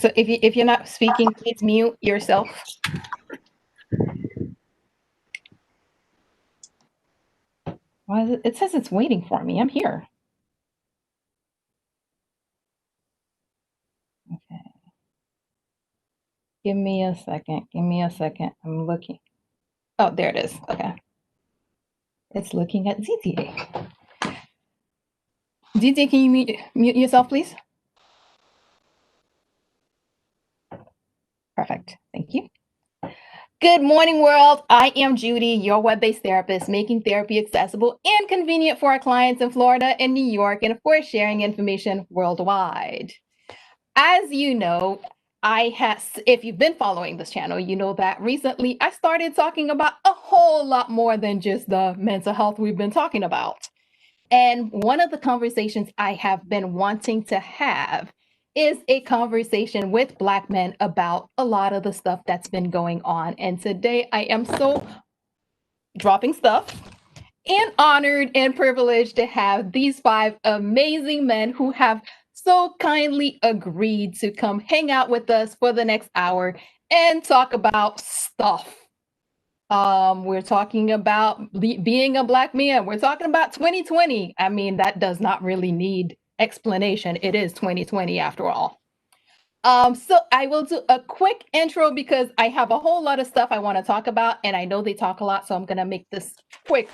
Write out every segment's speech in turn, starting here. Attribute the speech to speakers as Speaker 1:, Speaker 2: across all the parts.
Speaker 1: So if you're not speaking, please mute yourself. Why is it says it's waiting for me. I'm here. Okay. Give me a second. Give me a second. I'm looking. Oh, there it is. Okay. It's looking at ZTA. ZTA, can you mute yourself, please? Perfect. Thank you. Good morning, world. I am Judy, your web-based therapist, making therapy accessible and convenient for our clients in Florida and New York, and of course, sharing information worldwide. As you know, if you've been following this channel, you know that recently I started talking about a whole lot more than just the mental health we've been talking about. And one of the conversations I have been wanting to have is a conversation with Black men about a lot of the stuff that's been going on. And today I am so dropping stuff and honored and privileged to have these 5 amazing men who have so kindly agreed to come hang out with us for the next hour and talk about stuff. We're talking about being a Black man. We're talking about 2020. I mean, that does not really need explanation. It is 2020 after all. So I will do a quick intro because I have a whole lot of stuff I want to talk about, and I know they talk a lot, so I'm gonna make this quick.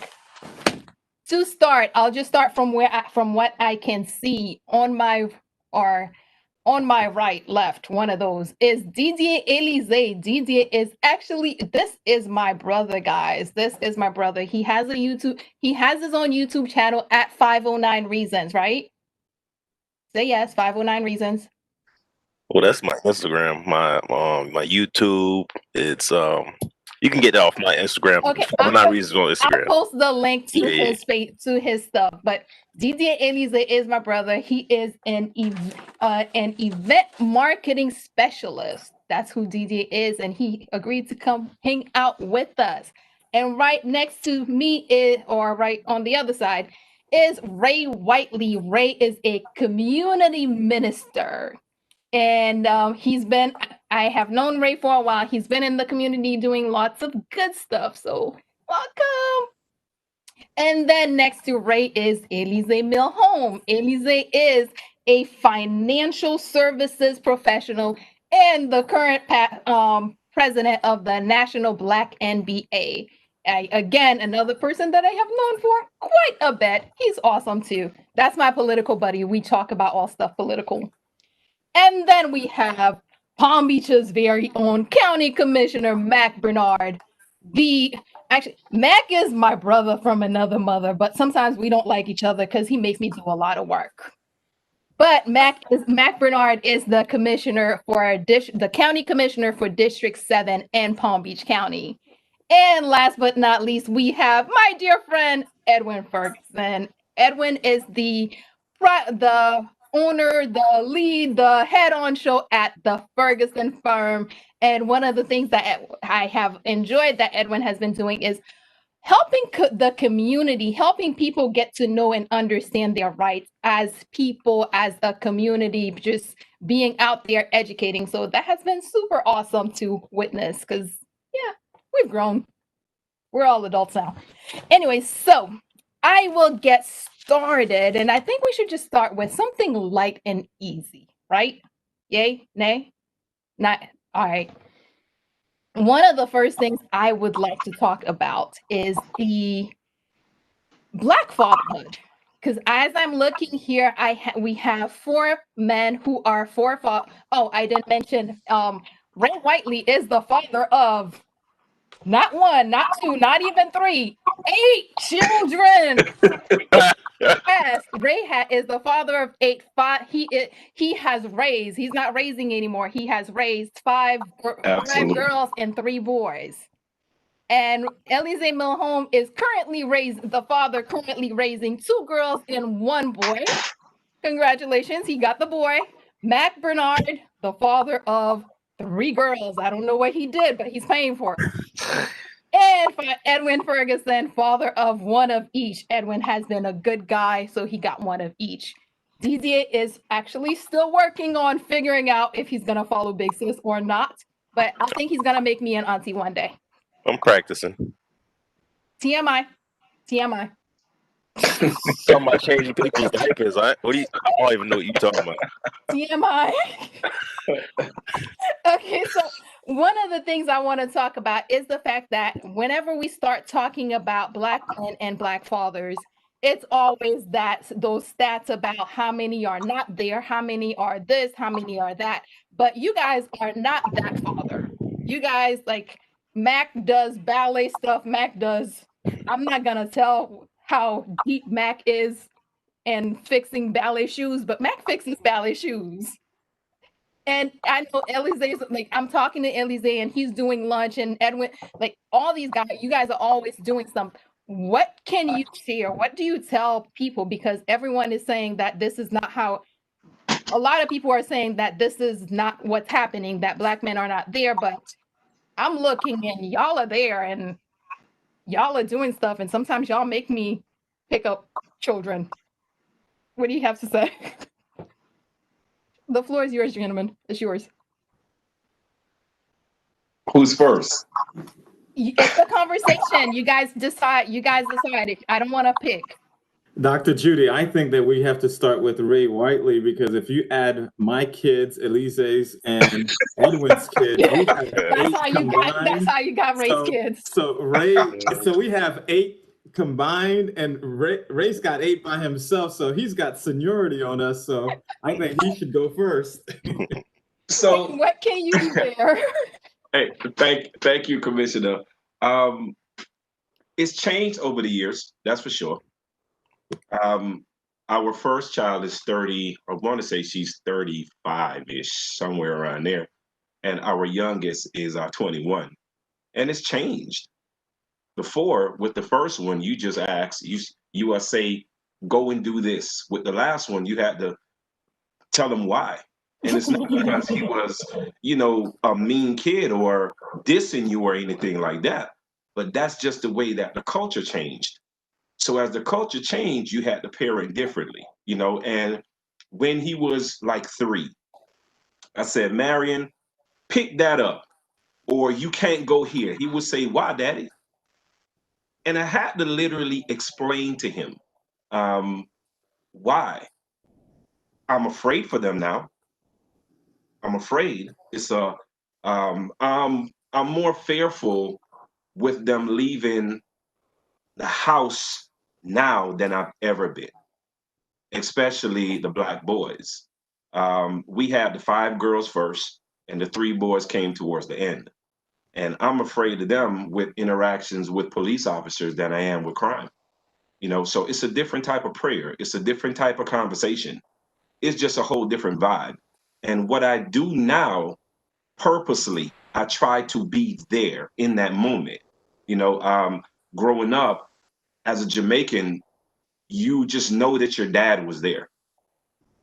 Speaker 1: To start, I'll just start from what I can see on my right, left, one of those is Didier Elise. Didier is actually, this is my brother, guys. This is my brother. He has his own YouTube channel at 509 Reasons, right? Say yes, 509 Reasons.
Speaker 2: Well, that's my Instagram, my YouTube. It's you can get it off my Instagram.
Speaker 1: Okay,
Speaker 2: I'm not reasons on Instagram.
Speaker 1: I'll post the link to his stuff. But Didier Elise is my brother. He is an event marketing specialist. That's who Didier is, and he agreed to come hang out with us. And right next to me right on the other side, is Ray Whiteley. Ray is a community minister. And I have known Ray for a while. He's been in the community doing lots of good stuff. So welcome. And then next to Ray is Elise Milholm. Elise is a financial services professional and the current president of the National Black NBA. Again, another person that I have known for quite a bit. He's awesome too. That's my political buddy. We talk about all stuff political. And then we have Palm Beach's very own County Commissioner, Mac Bernard. Mac is my brother from another mother, but sometimes we don't like each other because he makes me do a lot of work. But Mac Bernard is the commissioner for the county commissioner for District 7 and Palm Beach County. And last but not least, we have my dear friend, Edwin Ferguson. Edwin is the owner, the lead, the head on show at the Ferguson firm. And one of the things that I have enjoyed that Edwin has been doing is helping the community, helping people get to know and understand their rights as people, as a community, just being out there educating. So that has been super awesome to witness because, yeah, we've grown. We're all adults now. Anyway, so I will get started. And I think we should just start with something light and easy, right? Yay? Nay? Not? All right. One of the first things I would like to talk about is the Black fatherhood. Because as I'm looking here, we have 4 men who are Oh, I didn't mention Ray Whiteley is the father of not 1, not 2, not even 3, 8 children. Yes, Ray is the father of 8. He has raised. He's not raising anymore. He has raised 5 girls and 3 boys. And Elise Milholm is currently raising 2 girls and 1 boy. Congratulations, he got the boy. Mac Bernard, the father of 3 girls. I don't know what he did, but he's paying for it. And for Edwin Ferguson, father of 1 of each. Edwin has been a good guy, so he got 1 of each. DZA is actually still working on figuring out if he's gonna follow Big Sis or not, but I think he's gonna make me an auntie one day.
Speaker 2: I'm practicing.
Speaker 1: TMI, TMI.
Speaker 2: Talking about changing people's diapers. I don't even know what you're talking about.
Speaker 1: TMI. Okay, so one of the things I want to talk about is the fact that whenever we start talking about Black men and Black fathers, it's always those stats about how many are not there, how many are this, how many are that. But you guys are not that father. You guys, like, Mac does ballet stuff. Mac does. I'm not gonna tell how deep Mac is in fixing ballet shoes, but Mac fixes ballet shoes. And I know Elize's, like, I'm talking to Elize and he's doing lunch, and Edwin, like, all these guys, you guys are always doing something. What can you share? What do you tell people? Because everyone is saying that this is not how, a lot of people are saying that this is not what's happening, that Black men are not there, but I'm looking and y'all are there and y'all are doing stuff. And sometimes y'all make me pick up children. What do you have to say? The floor is yours, gentlemen. It's yours.
Speaker 3: Who's first?
Speaker 1: It's a conversation. You guys decide. You guys decided. I don't want to pick.
Speaker 4: Dr. Judy, I think that we have to start with Ray Whiteley, because if you add my kids, Elise's, and Edwin's kids, we have
Speaker 1: That's how you got. That's
Speaker 4: combined.
Speaker 1: how you got Ray's kids.
Speaker 4: So Ray, so we have 8 combined, and Ray's got 8 by himself, so he's got seniority on us. So I think he should go first.
Speaker 3: So
Speaker 1: What can you share?
Speaker 3: hey, thank you, Commissioner. It's changed over the years, that's for sure. Our first child is 30, I want to say she's 35-ish, somewhere around there. And our youngest is 21. And it's changed. Before, with the first one, you just ask, you say, go and do this. With the last one, you had to tell him why. And it's not because he was, a mean kid or dissing you or anything like that. But that's just the way that the culture changed. So as the culture changed, you had to parent differently, and when he was like 3, I said, Marion, pick that up, or you can't go here. He would say, why, Daddy? And I had to literally explain to him why. I'm afraid for them now. I'm afraid. I'm more fearful with them leaving the house now than I've ever been, especially the Black boys. We had the 5 girls first, and the 3 boys came towards the end. And I'm afraid of them with interactions with police officers than I am with crime. So it's a different type of prayer. It's a different type of conversation. It's just a whole different vibe. And what I do now, purposely, I try to be there in that moment. Growing up as a Jamaican, you just know that your dad was there.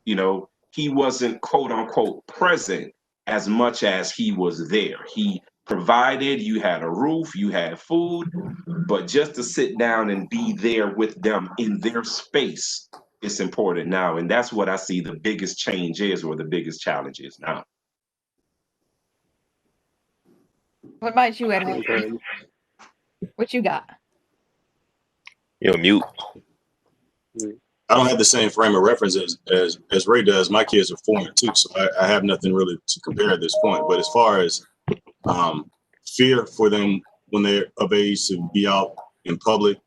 Speaker 3: He wasn't quote unquote present as much as he was there. He provided, you had a roof, you had food, but just to sit down and be there with them in their space, it's important now. And that's what I see the biggest change is, or the biggest challenge is now.
Speaker 1: What about you, Edwin? What you got?
Speaker 2: You're mute.
Speaker 5: I don't have the same frame of reference as Ray does. My kids are 4 and 2, so I have nothing really to compare at this point. But as far as fear for them when they're of age to be out in public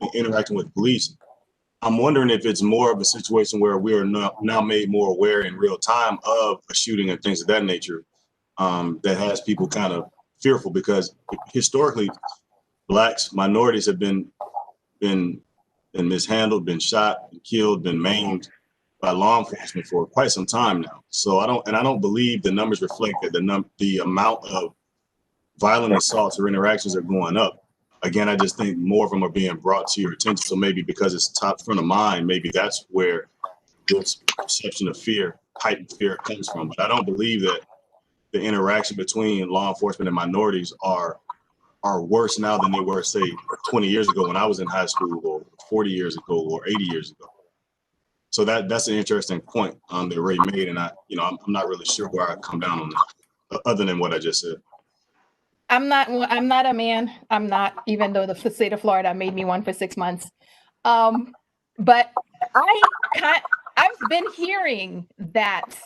Speaker 5: and interacting with police, I'm wondering if it's more of a situation where we are now made more aware in real time of a shooting and things of that nature, that has people kind of fearful, because historically, Blacks, minorities have been mishandled, been shot, been killed, been maimed by law enforcement for quite some time now. So I don't believe the numbers reflect that the amount of violent assaults or interactions are going up. Again, I just think more of them are being brought to your attention. So maybe because it's top front of mind, maybe that's where this perception of fear, heightened fear, comes from. But I don't believe that the interaction between law enforcement and minorities are worse now than they were, say, 20 years ago when I was in high school, or 40 years ago, or 80 years ago. So that's an interesting point that Ray made, and I'm not really sure where I come down on that, other than what I just said.
Speaker 1: I'm not a man. I'm not, even though the state of Florida made me one for 6 months. But I've been hearing that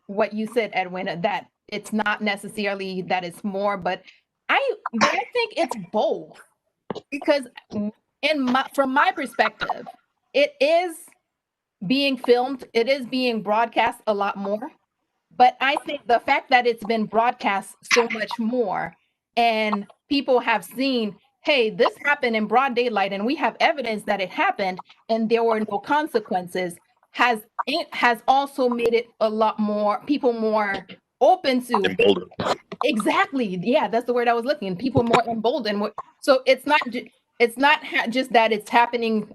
Speaker 1: what you said, Edwin, that it's not necessarily that it's more, but I think it's both, because from my perspective, it is being filmed, it is being broadcast a lot more. But I think the fact that it's been broadcast so much more and people have seen, hey, this happened in broad daylight and we have evidence that it happened and there were no consequences, has also made it a lot more, people more open to.
Speaker 2: Emboldened.
Speaker 1: Exactly. Yeah, that's the word I was looking. People more emboldened. So it's not just that it's happening.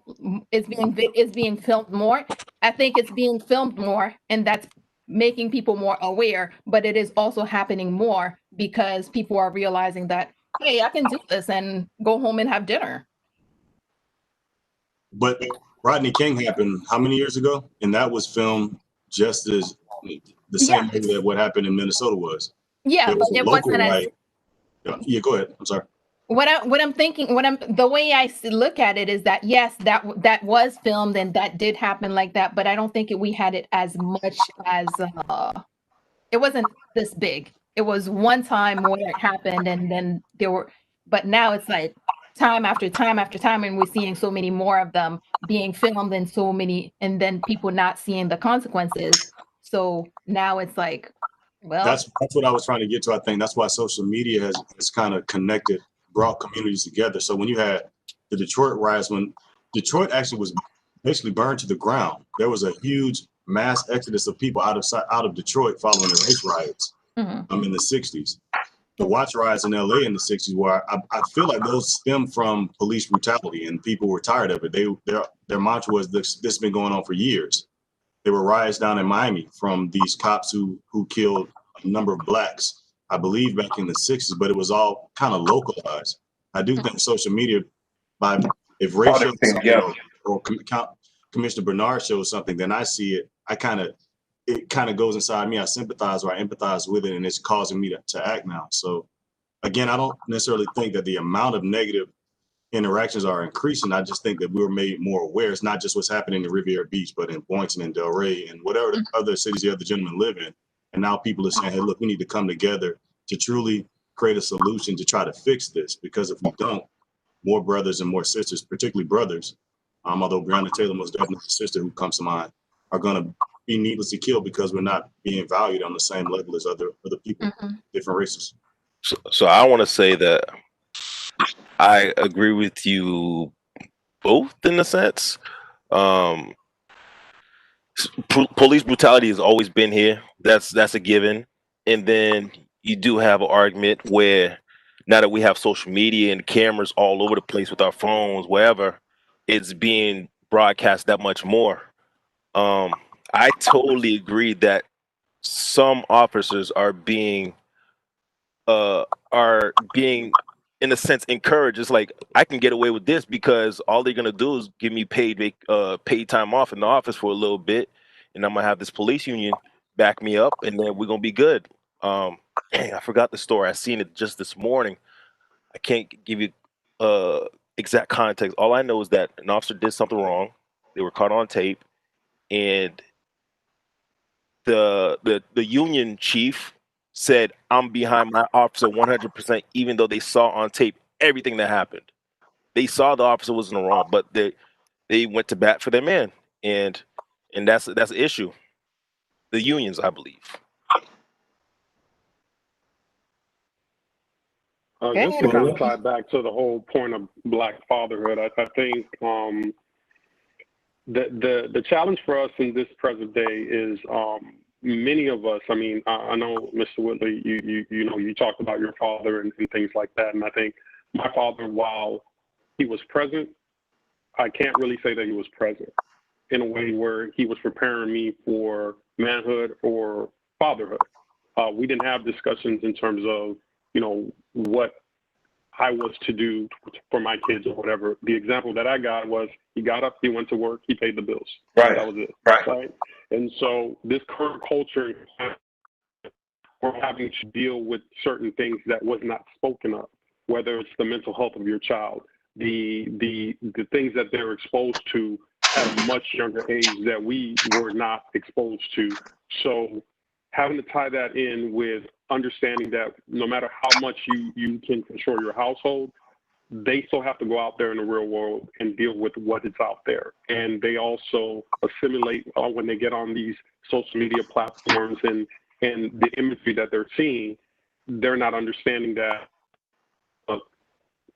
Speaker 1: It's being filmed more. I think it's being filmed more, and that's making people more aware. But it is also happening more because people are realizing that, hey, I can do this and go home and have dinner.
Speaker 5: But Rodney King happened how many years ago? And that was filmed just as the same way that what happened in Minnesota was.
Speaker 1: Yeah,
Speaker 5: There was
Speaker 1: but
Speaker 5: a
Speaker 1: it
Speaker 5: local
Speaker 1: wasn't as.
Speaker 5: riot. Yeah, go ahead. I'm sorry.
Speaker 1: The way I look at it is that, yes, that was filmed and that did happen like that, but I don't think we had it as much as, it wasn't this big. It was one time where it happened and then but now it's like time after time after time, and we're seeing so many more of them being filmed and then people not seeing the consequences. So now it's like, well,
Speaker 5: That's what I was trying to get to. I think that's why social media has kind of brought communities together. So when you had the Detroit riots, when Detroit actually was basically burned to the ground, there was a huge mass exodus of people out of Detroit following the race riots in the 60s. The watch riots in LA in the 60s, where I feel like those stem from police brutality, and people were tired of it. Their mantra was, this has been going on for years. There were riots down in Miami from these cops who killed a number of blacks, I believe back in the 60s, but it was all kind of localized. I do think social media, if Ray shows something or Commissioner Bernard shows something, then I see it. It kind of goes inside me. I sympathize or I empathize with it, and it's causing me to act now. So again, I don't necessarily think that the amount of negative interactions are increasing. I just think that we're made more aware. It's not just what's happening in Riviera Beach, but in Boynton and Delray and whatever the other cities the other gentlemen live in. And now people are saying, hey, look, we need to come together to truly create a solution to try to fix this. Because if we don't, more brothers and more sisters, particularly brothers, although Breonna Taylor, most definitely a sister who comes to mind, are going to be needlessly killed because we're not being valued on the same level as other people, different races.
Speaker 2: So I want to say that I agree with you both in a sense. Police brutality has always been here. That's a given. And then you do have an argument where now that we have social media and cameras all over the place with our phones, wherever, it's being broadcast that much more. I totally agree that some officers are being in a sense encouraged. It's like, I can get away with this because all they're gonna do is give me paid time off in the office for a little bit, and I'm gonna have this police union back me up, and then we're gonna be good. Dang, I forgot the story. I seen it just this morning. I can't give you exact context. All I know is that an officer did something wrong. They were caught on tape, and the union chief said, I'm behind my officer 100%, even though they saw on tape everything that happened. They saw the officer was in the wrong, but they went to bat for their man, and that's an issue. The unions, I believe.
Speaker 6: Just to kind of tie back to the whole point of Black fatherhood, I think the challenge for us in this present day is many of us. I mean, I know, Mr. Whitley, you talked about your father and things like that, and I think my father, while he was present, I can't really say that he was present in a way where he was preparing me for manhood or fatherhood. We didn't have discussions in terms of, what I was to do for my kids or whatever. The example that I got was he got up, he went to work, he paid the bills.
Speaker 3: Right.
Speaker 6: That was it.
Speaker 3: Right.
Speaker 6: And so this current culture, we're having to deal with certain things that was not spoken of, whether it's the mental health of your child, the things that they're exposed to at a much younger age that we were not exposed to. So having to tie that in with understanding that no matter how much you can control your household, they still have to go out there in the real world and deal with what is out there. And they also assimilate when they get on these social media platforms and the imagery that they're seeing, they're not understanding that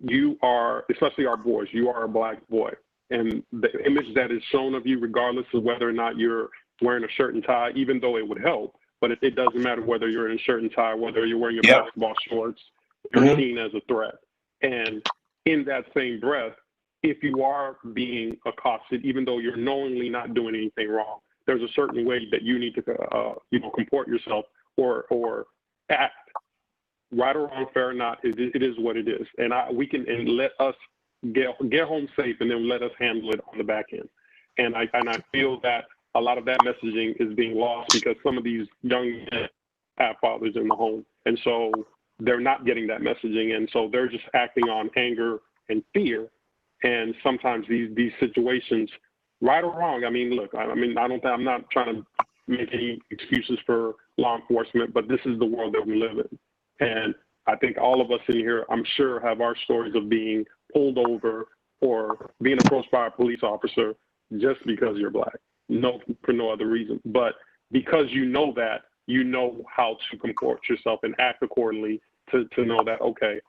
Speaker 6: you are, especially our boys, you are a Black boy. And the image that is shown of you, regardless of whether or not you're wearing a shirt and tie, even though it would help, but it doesn't matter whether you're in a shirt and tie, whether you're wearing your basketball shorts, you're seen as a threat. And in that same breath, if you are being accosted, even though you're knowingly not doing anything wrong, there's a certain way that you need to, comport yourself or act. Right or wrong, fair or not, it is what it is. And let us get home safe, and then let us handle it on the back end. And I feel that a lot of that messaging is being lost because some of these young men have fathers in the home, and so they're not getting that messaging, and so they're just acting on anger and fear. And sometimes these situations, right or wrong, I mean, look, I'm not trying to make any excuses for law enforcement, but this is the world that we live in. And I think all of us in here, I'm sure, have our stories of being pulled over or being approached by a police officer just because you're Black, for no other reason. But because you know that, you know how to comport yourself and act accordingly to know that, okay,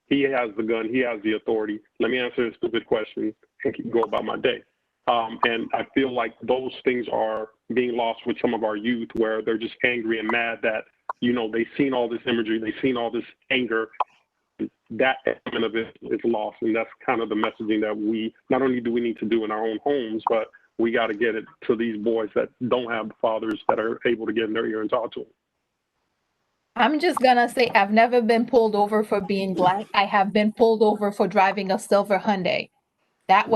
Speaker 6: he has the gun, he has the authority. Let me answer a stupid question and go about my day. And I feel like those things are being lost with some of our youth, where they're just angry and mad that, they've seen all this imagery, they've seen all this anger. That element of it is lost. And that's kind of the messaging that we, not only do we need to do in our own homes, but we got to get it to these boys that don't have the fathers that are able to get in their ear and talk to them.
Speaker 1: I'm just gonna say I've never been pulled over for being Black. I have been pulled over for driving a silver Hyundai. That's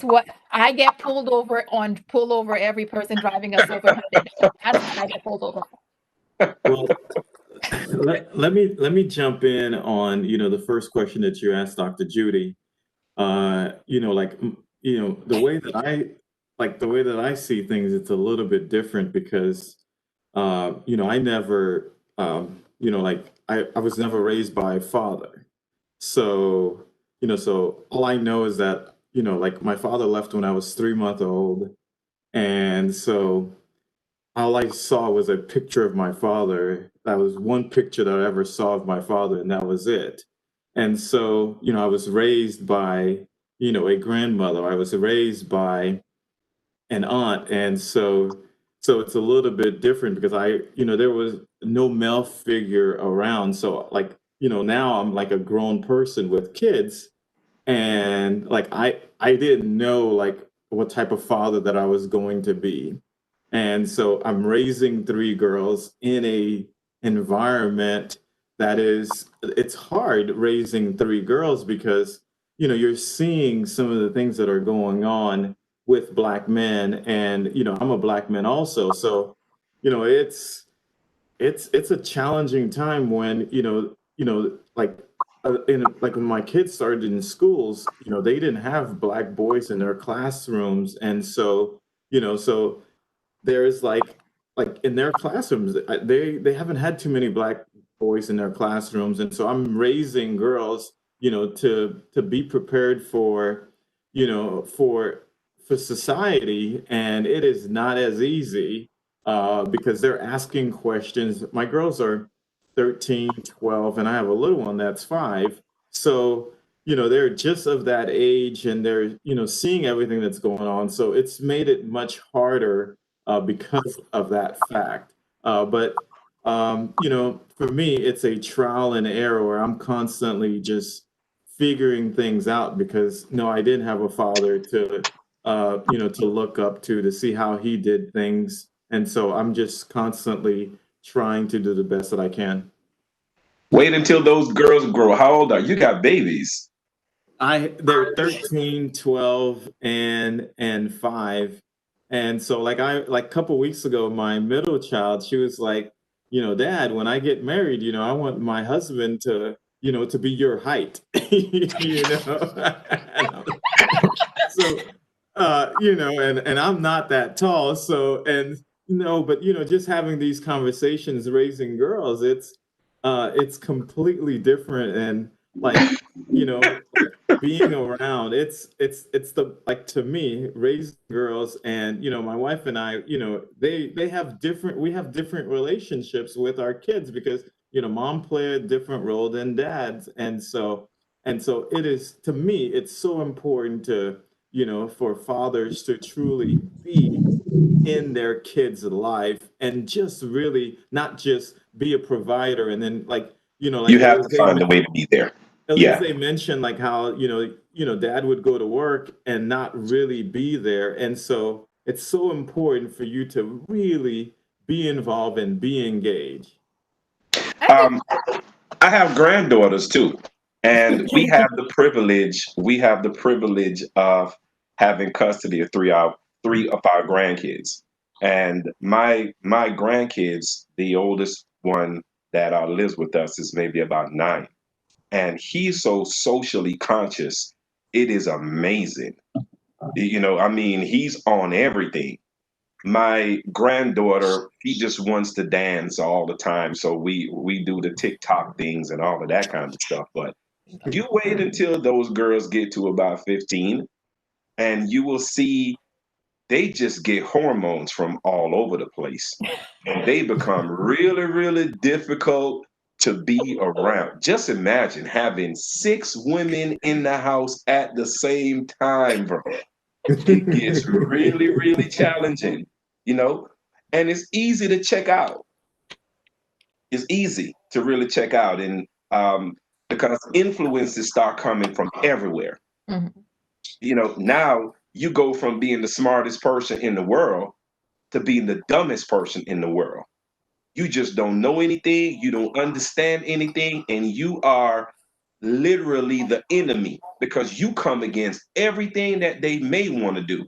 Speaker 1: what I get pulled over on. Pull over every person driving a silver Hyundai. That's what I get pulled over.
Speaker 4: Well, let me jump in on the first question that you asked, Dr. Judy. The way that I see things, it's a little bit different because I never I was never raised by a father. So so all I know is that my father left when I was 3 months old, and so all I saw was a picture of my father. That was one picture that I ever saw of my father, and that was it. And so, I was raised by, a grandmother. I was raised by an aunt. And so it's a little bit different because there was no male figure around. So now I'm like a grown person with kids. And I didn't know what type of father that I was going to be. And so I'm raising 3 girls in a environment that it's hard raising 3 girls because, you're seeing some of the things that are going on with Black men. And, I'm a Black man also. So, it's a challenging time when, when my kids started in schools, they didn't have Black boys in their classrooms. And so, so there's in their classrooms, they haven't had too many Black boys in their classrooms. And so I'm raising girls, to be prepared for, for society. And it is not as easy because they're asking questions. My girls are 13, 12, and I have a little one that's 5. So, they're just of that age, and they're, seeing everything that's going on. So it's made it much harder because of that fact. But for me, it's a trial and error where I'm constantly just figuring things out because I didn't have a father to to look up to see how he did things. And so I'm just constantly trying to do the best that I can.
Speaker 3: Wait until those girls grow. How old are you? You got babies.
Speaker 4: They're 13, 12, and 5. And so like a couple weeks ago, my middle child, she was like, Dad, when I get married, I want my husband to, to be your height. So and I'm not that tall. So and but just having these conversations raising girls, it's completely different. And like, like being around, it's the like to me, raising girls, and my wife and I, they have different we have different relationships with our kids because mom played a different role than dads. And so it is, to me, it's so important to for fathers to truly be in their kids' life and just really not just be a provider. And then like
Speaker 3: You have to find a way to be there. Yeah.
Speaker 4: Elise mentioned like how dad would go to work and not really be there. And so it's so important for you to really be involved and be engaged.
Speaker 3: Um, I have granddaughters too, and we have the privilege of having custody of three of our grandkids. And my grandkids, the oldest one that lives with us is maybe about 9, and he's so socially conscious. It is amazing. I mean, he's on everything. My granddaughter, she just wants to dance all the time, so we do the TikTok things and all of that kind of stuff. But you wait until those girls get to about 15, and you will see they just get hormones from all over the place, and they become really, really difficult to be around. Just imagine having 6 women in the house at the same time, bro. It gets really, really challenging, you know, and it's easy to check out. It's easy to really check out, and because influences start coming from everywhere.
Speaker 1: Mhm.
Speaker 3: Now you go from being the smartest person in the world to being the dumbest person in the world. You just don't know anything, you don't understand anything, and you are literally the enemy because you come against everything that they may want to do.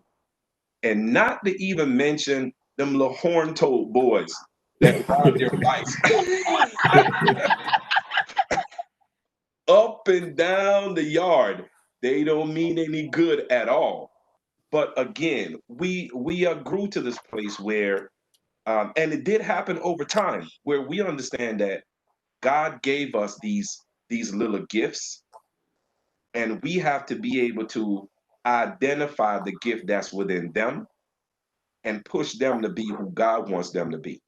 Speaker 3: And not to even mention them little horn-toed boys that ride their bikes up and down the yard. They don't mean any good at all. But again, we grew to this place where, and it did happen over time, where we understand that God gave us these little gifts, and we have to be able to identify the gift that's within them and push them to be who God wants them to be,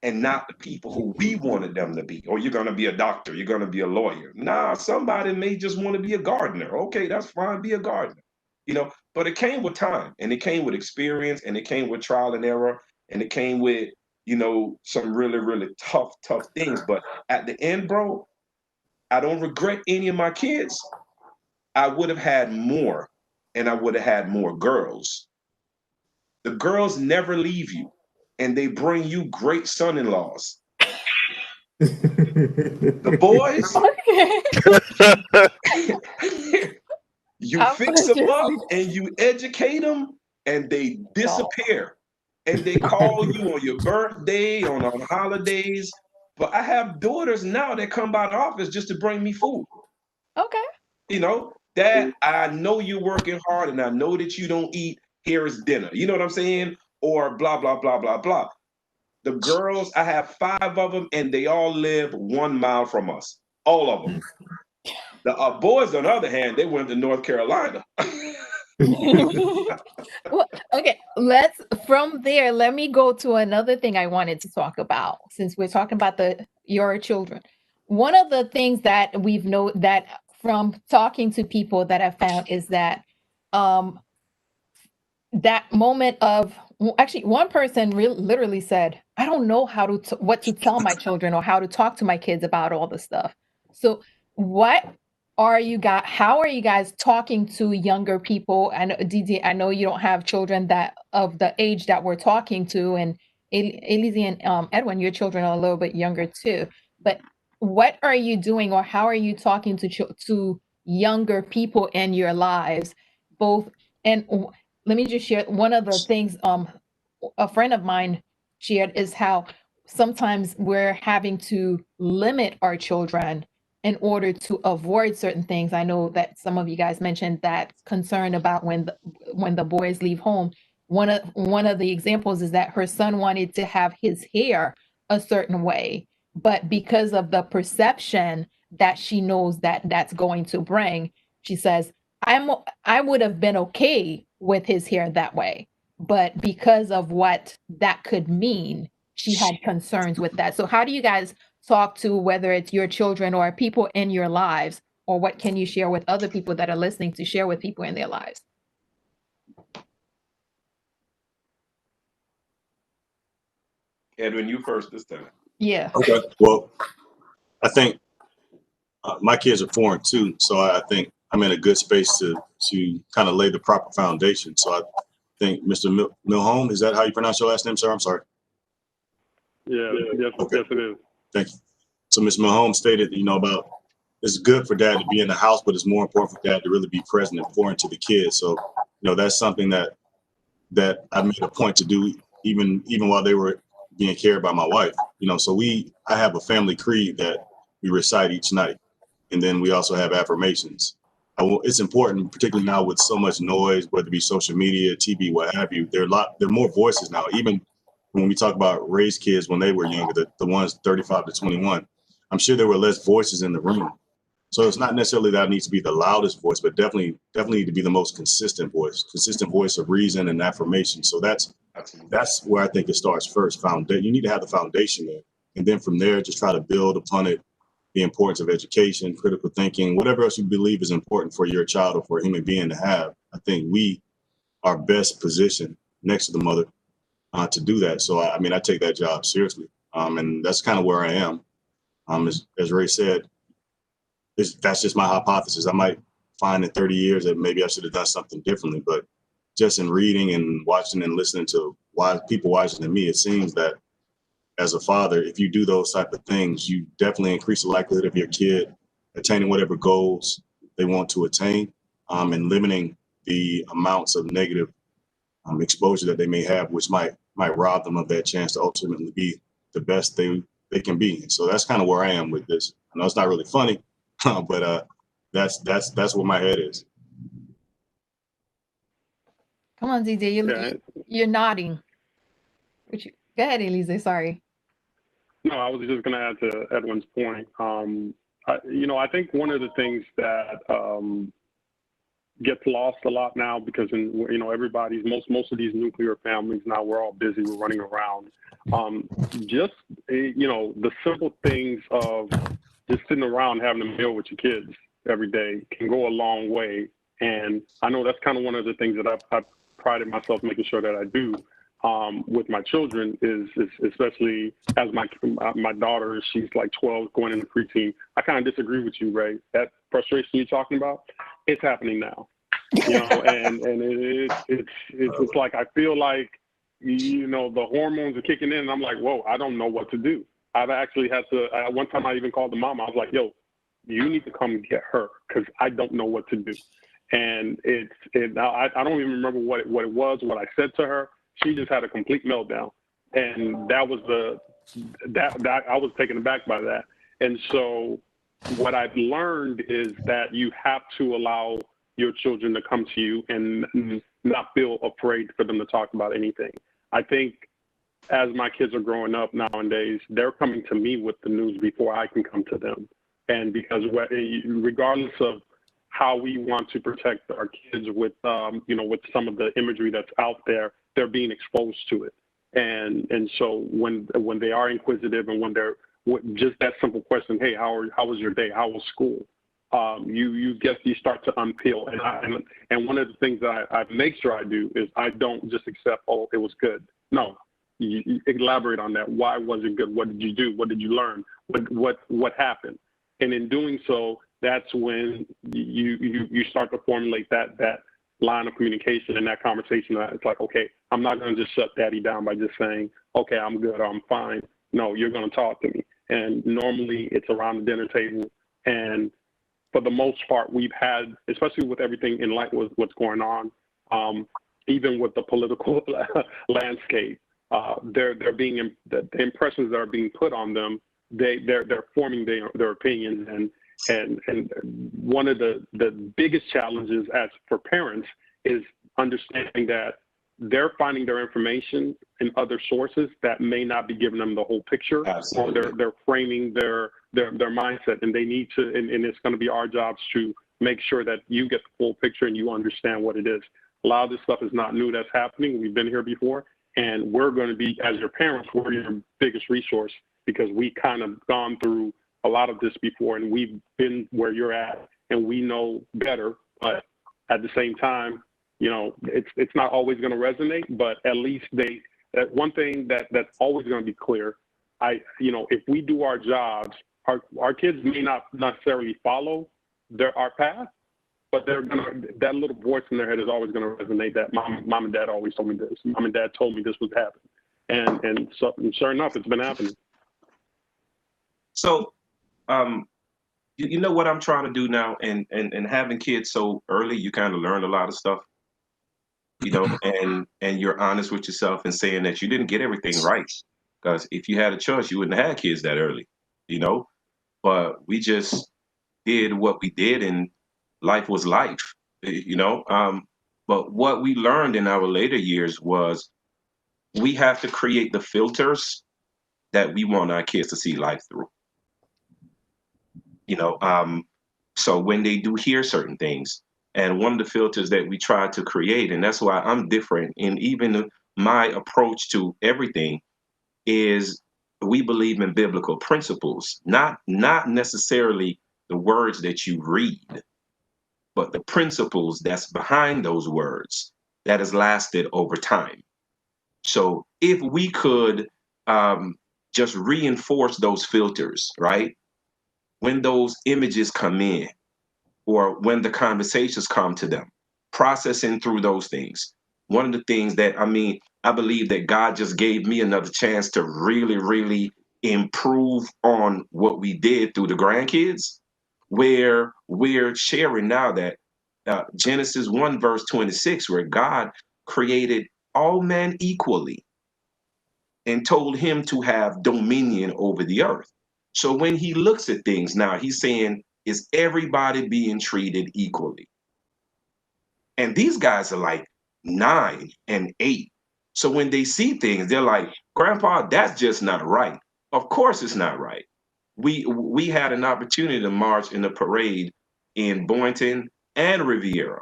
Speaker 3: and not the people who we wanted them to be. Or you're going to be a doctor, you're going to be a lawyer. Nah, somebody may just want to be a gardener. Okay, that's fine, be a gardener. But it came with time, and it came with experience, and it came with trial and error, and it came with, some really, really tough things. But at the end, bro, I don't regret any of my kids. I would have had more, and I would have had more girls. The girls never leave you, and they bring you great son-in-laws. The boys, you fix them up and you educate them, and they disappear. And they call you on your birthday, on holidays. But I have daughters now that come by the office just to bring me food.
Speaker 1: Okay.
Speaker 3: Dad, I know you're working hard, and I know that you don't eat. Here is dinner. You know what I'm saying? Or blah, blah, blah, blah, blah. The girls, I have 5 of them, and they all live 1 mile from us. All of them. The boys, on the other hand, they went to North Carolina.
Speaker 1: Well, okay, from there, let me go to another thing I wanted to talk about since we're talking about your children. One of the things that we've known that from talking to people that I've found is that um that moment of actually one person literally said, I don't know what to tell my children or how to talk to my kids about all the stuff. So how are you guys talking to younger people? And DD, I know you don't have children that of the age that we're talking to, and Elise and Edwin, your children are a little bit younger too. But what are you doing, or how are you talking to younger people in your lives, both? And let me just share one of the things a friend of mine shared is how sometimes we're having to limit our children in order to avoid certain things. I know that some of you guys mentioned that concern about when the boys leave home. One of the examples is that her son wanted to have his hair a certain way, but because of the perception that she knows that that's going to bring, she says, I would have been okay with his hair that way, but because of what that could mean, she had concerns with that. So how do you guys talk to, whether it's your children or people in your lives, or what can you share with other people that are listening to share with people in their lives?
Speaker 3: Edwin, you first this time.
Speaker 1: Yeah.
Speaker 5: Okay. Well, I think my kids are foreign too, so I think I'm in a good space to kind of lay the proper foundation. So I think Mr. Milholm, is that how you pronounce your last name, sir? I'm sorry.
Speaker 6: Yeah, yes,
Speaker 5: Okay.
Speaker 6: yes, it is.
Speaker 5: Thank you. So Ms. Milholm stated, about it's good for dad to be in the house, but it's more important for dad to really be present and pour into the kids. So, that's something that I made a point to do even while they were being cared by my wife. So I have a family creed that we recite each night. And then we also have affirmations. It's important, particularly now with so much noise, whether it be social media, TV, what have you. There are more voices now. Even when we talk about raised kids when they were younger, the ones 35 to 21, I'm sure there were less voices in the room. So it's not necessarily that I need to be the loudest voice, but definitely to be the most consistent voice of reason and affirmation. So that's where I think it starts first. You need to have the foundation there, and then from there, just try to build upon it. The importance of education, critical thinking, whatever else you believe is important for your child or for a human being to have. I think we are best positioned next to the mother to do that. So I take that job seriously, and that's kind of where I am. As Ray said, that's just my hypothesis. I might find in 30 years that maybe I should have done something differently, but just in reading and watching and listening to people wiser than me, it seems that as a father, if you do those type of things, you definitely increase the likelihood of your kid attaining whatever goals they want to attain, and limiting the amounts of negative exposure that they may have, which might rob them of that chance to ultimately be the best they can be. So that's kind of where I am with this. I know it's not really funny, but that's where my head is.
Speaker 1: Come on, ZJ, you're nodding. Go ahead, Elise. Sorry.
Speaker 6: No, I was just going to add to Edwin's point. I think one of the things that gets lost a lot now, because everybody's most of these nuclear families now, we're all busy, we're running around. Just the simple things of just sitting around having a meal with your kids every day can go a long way. And I know that's kind of one of the things that I've prided myself making sure that I do. With my children is especially as my daughter, she's like 12 going into preteen. I kind of disagree with you, Ray. That frustration you're talking about, it's happening now. And it's like I feel like the hormones are kicking in, and I'm like, whoa, I don't know what to do. I've actually had to. One time I even called the mom. I was like, yo, you need to come get her because I don't know what to do. And I don't even remember what it was, what I said to her. She just had a complete meltdown, and that was that I was taken aback by that. And so what I've learned is that you have to allow your children to come to you and not feel afraid for them to talk about anything. I think as my kids are growing up nowadays, they're coming to me with the news before I can come to them. And because regardless of how we want to protect our kids with some of the imagery that's out there, they're being exposed to it. And so when they are inquisitive and when they're just that simple question, hey, how was your day? How was school? You start to unpeel. And one of the things that I make sure I do is I don't just accept, oh, it was good. No, you elaborate on that. Why was it good? What did you do? What did you learn? What happened? And in doing so, that's when you start to formulate that line of communication and that conversation. It's like, okay, I'm not going to just shut daddy down by just saying, okay, I'm good or I'm fine. No, you're going to talk to me. and normally it's around the dinner table. And for the most part, we've had, especially with everything in light with what's going on, even with the political landscape, they're being the impressions that are being put on them. They're forming their opinions, and one of the biggest challenges as for parents is understanding that they're finding their information in other sources that may not be giving them the whole picture. Absolutely. Or they're framing their mindset, and they need to, and it's going to be our jobs to make sure that you get the full picture and you understand what it is. A lot of this stuff is not new that's happening. We've been here before, and we're going to be, as your parents, we're your biggest resource because we kind of gone through a lot of this before, and we've been where you're at, and we know better. But at the same time, you know, it's not always going to resonate, but at least one thing that's always going to be clear, you know, if we do our jobs, our kids may not necessarily follow our path, but that little voice in their head is always going to resonate that mom and dad always told me this. Mom and dad told me this was happening. And sure enough, it's been happening.
Speaker 3: So, you know what I'm trying to do now, and having kids so early, you kind of learn a lot of stuff, you know, and you're honest with yourself and saying that you didn't get everything right. Because if you had a choice, you wouldn't have had kids that early, you know, but we just did what we did, and life was life, you know. But what we learned in our later years was we have to create the filters that we want our kids to see life through. You know, so when they do hear certain things, and one of the filters that we try to create, and that's why I'm different in even my approach to everything, is we believe in biblical principles, not necessarily the words that you read, but the principles that's behind those words that has lasted over time. So if we could just reinforce those filters, right? When those images come in, or when the conversations come to them, processing through those things. One of the things that, I believe that God just gave me another chance to really, really improve on what we did through the grandkids, where we're sharing now that Genesis 1 verse 26, where God created all men equally and told him to have dominion over the earth. So when he looks at things now, he's saying, is everybody being treated equally? And these guys are like 9 and 8. So when they see things, they're like, Grandpa, that's just not right. Of course it's not right. We had an opportunity to march in the parade in Boynton and Riviera,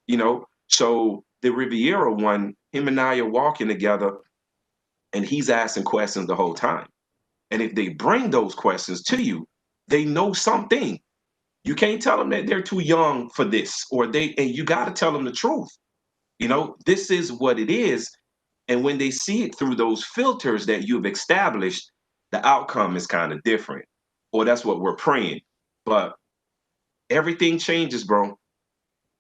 Speaker 3: you know. So the Riviera one, him and I are walking together, and he's asking questions the whole time. And if they bring those questions to you, they know something. You can't tell them that they're too young for this, and you got to tell them the truth. You know, this is what it is. And when they see it through those filters that you've established, the outcome is kind of different. Or that's what we're praying. But everything changes, bro.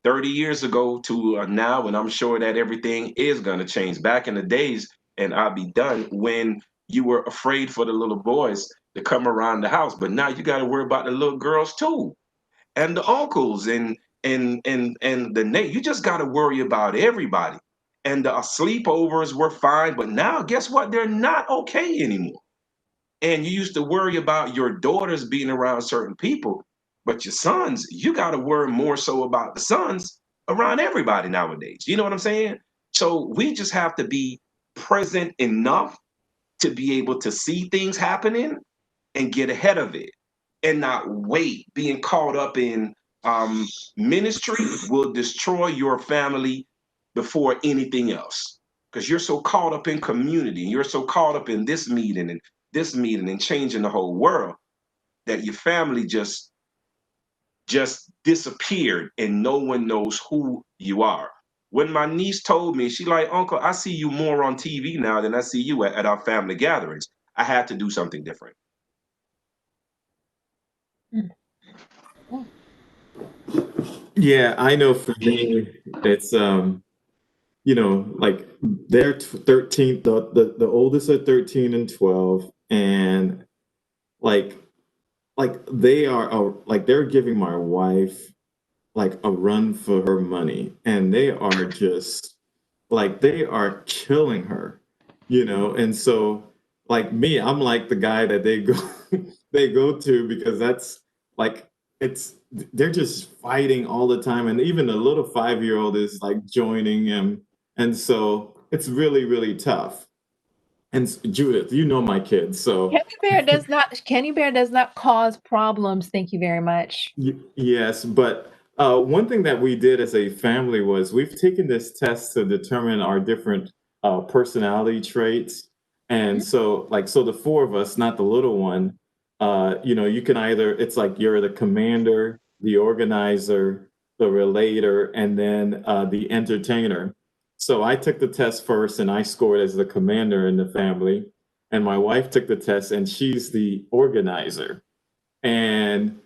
Speaker 3: 30 years ago to now, and I'm sure that everything is going to change. Back in the days, and I'll be done, when you were afraid for the little boys to come around the house, but now you got to worry about the little girls too, and the uncles and you just got to worry about everybody. And the sleepovers were fine, but now guess what? They're not okay anymore. And you used to worry about your daughters being around certain people, but your sons, you got to worry more so about the sons around everybody nowadays. You know what I'm saying? So we just have to be present enough to be able to see things happening and get ahead of it, and not wait. Being caught up in ministry will destroy your family before anything else, because you're so caught up in community, and you're so caught up in this meeting and this meeting and changing the whole world, that your family just disappeared and no one knows who you are. When my niece told me, she like, Uncle, I see you more on TV now than I see you at our family gatherings. I had to do something different.
Speaker 4: Yeah, I know for me, it's you know, like they're 13, the oldest are 13 and 12, and like they are like they're giving my wife like a run for her money, and they are just like they are killing her, and so like me, I'm like the guy that they go they go to, because that's like it's they're just fighting all the time, and even the little 5-year-old is like joining him, and so it's really, really tough. And Judith, my kids, so
Speaker 1: Kenny Bear does not cause problems. Thank you very much.
Speaker 4: Yes, but one thing that we did as a family was we've taken this test to determine our different personality traits. And so the four of us, not the little one, you can either, it's like you're the commander, the organizer, the relator, and then the entertainer. So I took the test first and I scored as the commander in the family. And my wife took the test and she's the organizer. And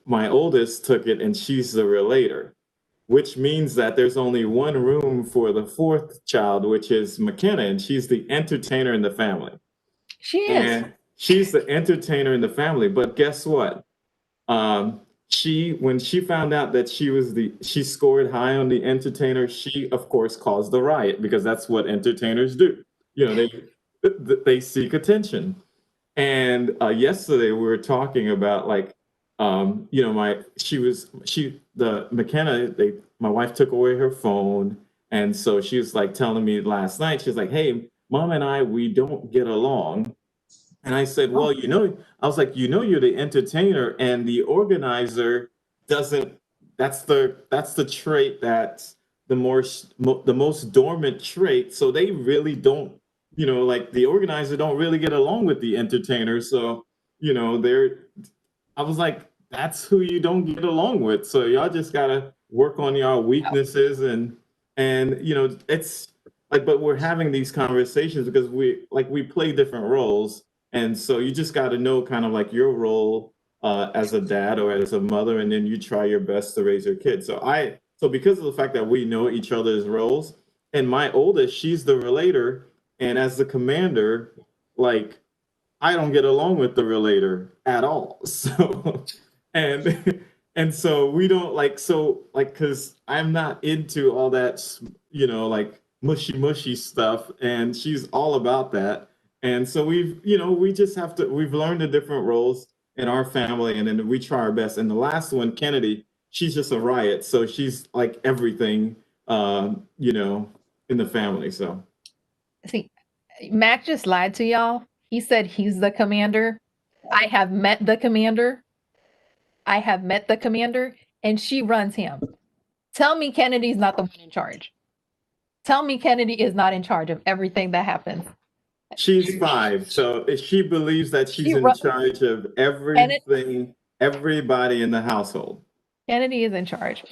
Speaker 4: my oldest took it and she's the relator, which means that there's only one room for the fourth child, which is McKenna, and she's the entertainer in the family.
Speaker 1: She is.
Speaker 4: And she's the entertainer in the family. But guess what? When she found out that she scored high on the entertainer, she of course caused the riot, because that's what entertainers do. They seek attention. And yesterday we were talking about like, my wife took away her phone. And so she was like telling me last night, she was like, hey, mom and we don't get along. And I said, well, I was like, you're the entertainer, and the organizer doesn't, that's the trait that's the most dormant trait. So they really don't, like the organizer don't really get along with the entertainer. So, I was like, that's who you don't get along with. So y'all just gotta work on your weaknesses, and it's like, but we're having these conversations because we play different roles, and so you just got to know kind of like your role as a dad or as a mother, and then you try your best to raise your kids. So because of the fact that we know each other's roles, and my oldest, she's the relator, and as the commander, like I don't get along with the relator at all. So and so we don't because I'm not into all that, like mushy stuff, and she's all about that. And so we just we've learned the different roles in our family, and then we try our best. And the last one, Kennedy, she's just a riot. So she's like everything, in the family. So
Speaker 1: See, Mac just lied to y'all. He said he's the commander. I have met the commander. And she runs him. Tell me Kennedy's not the one in charge. Tell me Kennedy is not in charge of everything that happens.
Speaker 4: She's 5, so if she believes that she's in charge of everything, everybody in the household.
Speaker 1: Kennedy is in charge.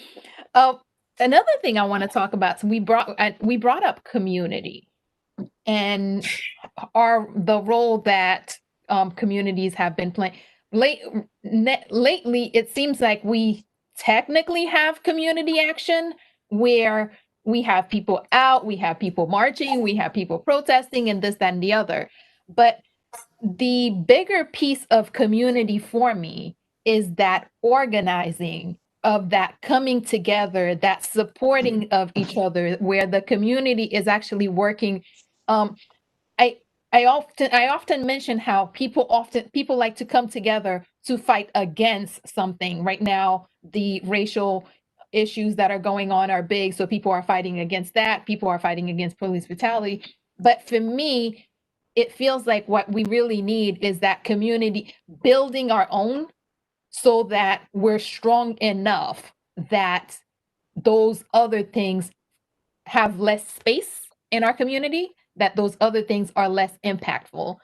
Speaker 1: Another thing I want to talk about. So we brought up community and the role that communities have been playing. Lately, it seems like we technically have community action where we have people out, we have people marching, we have people protesting, and this, that, and the other. But the bigger piece of community for me is that organizing, of that coming together, that supporting of each other, where the community is actually working. I I often mention how people like to come together to fight against something. Right now, the racial issues that are going on are big, so people are fighting against that. People are fighting against police brutality. But for me, it feels like what we really need is that community building our own, so that we're strong enough that those other things have less space in our community, that those other things are less impactful.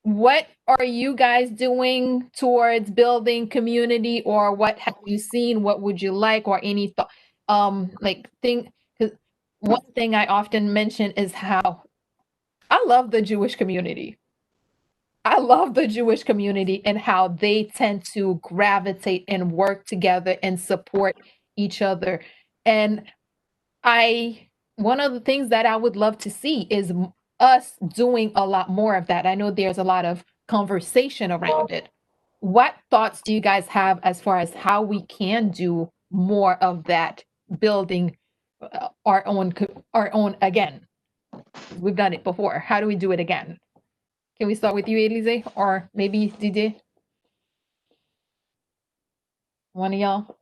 Speaker 1: What are you guys doing towards building community, or what have you seen? What would you like, or any thought? Because one thing I often mention is how I love the Jewish community. I love the Jewish community and how they tend to gravitate and work together and support each other. And one of the things that I would love to see is us doing a lot more of that. I know there's a lot of conversation around it. What thoughts do you guys have as far as how we can do more of that, building our own again? We've done it before. How do we do it again? Can we start with you, Elise, or maybe DJ? One of y'all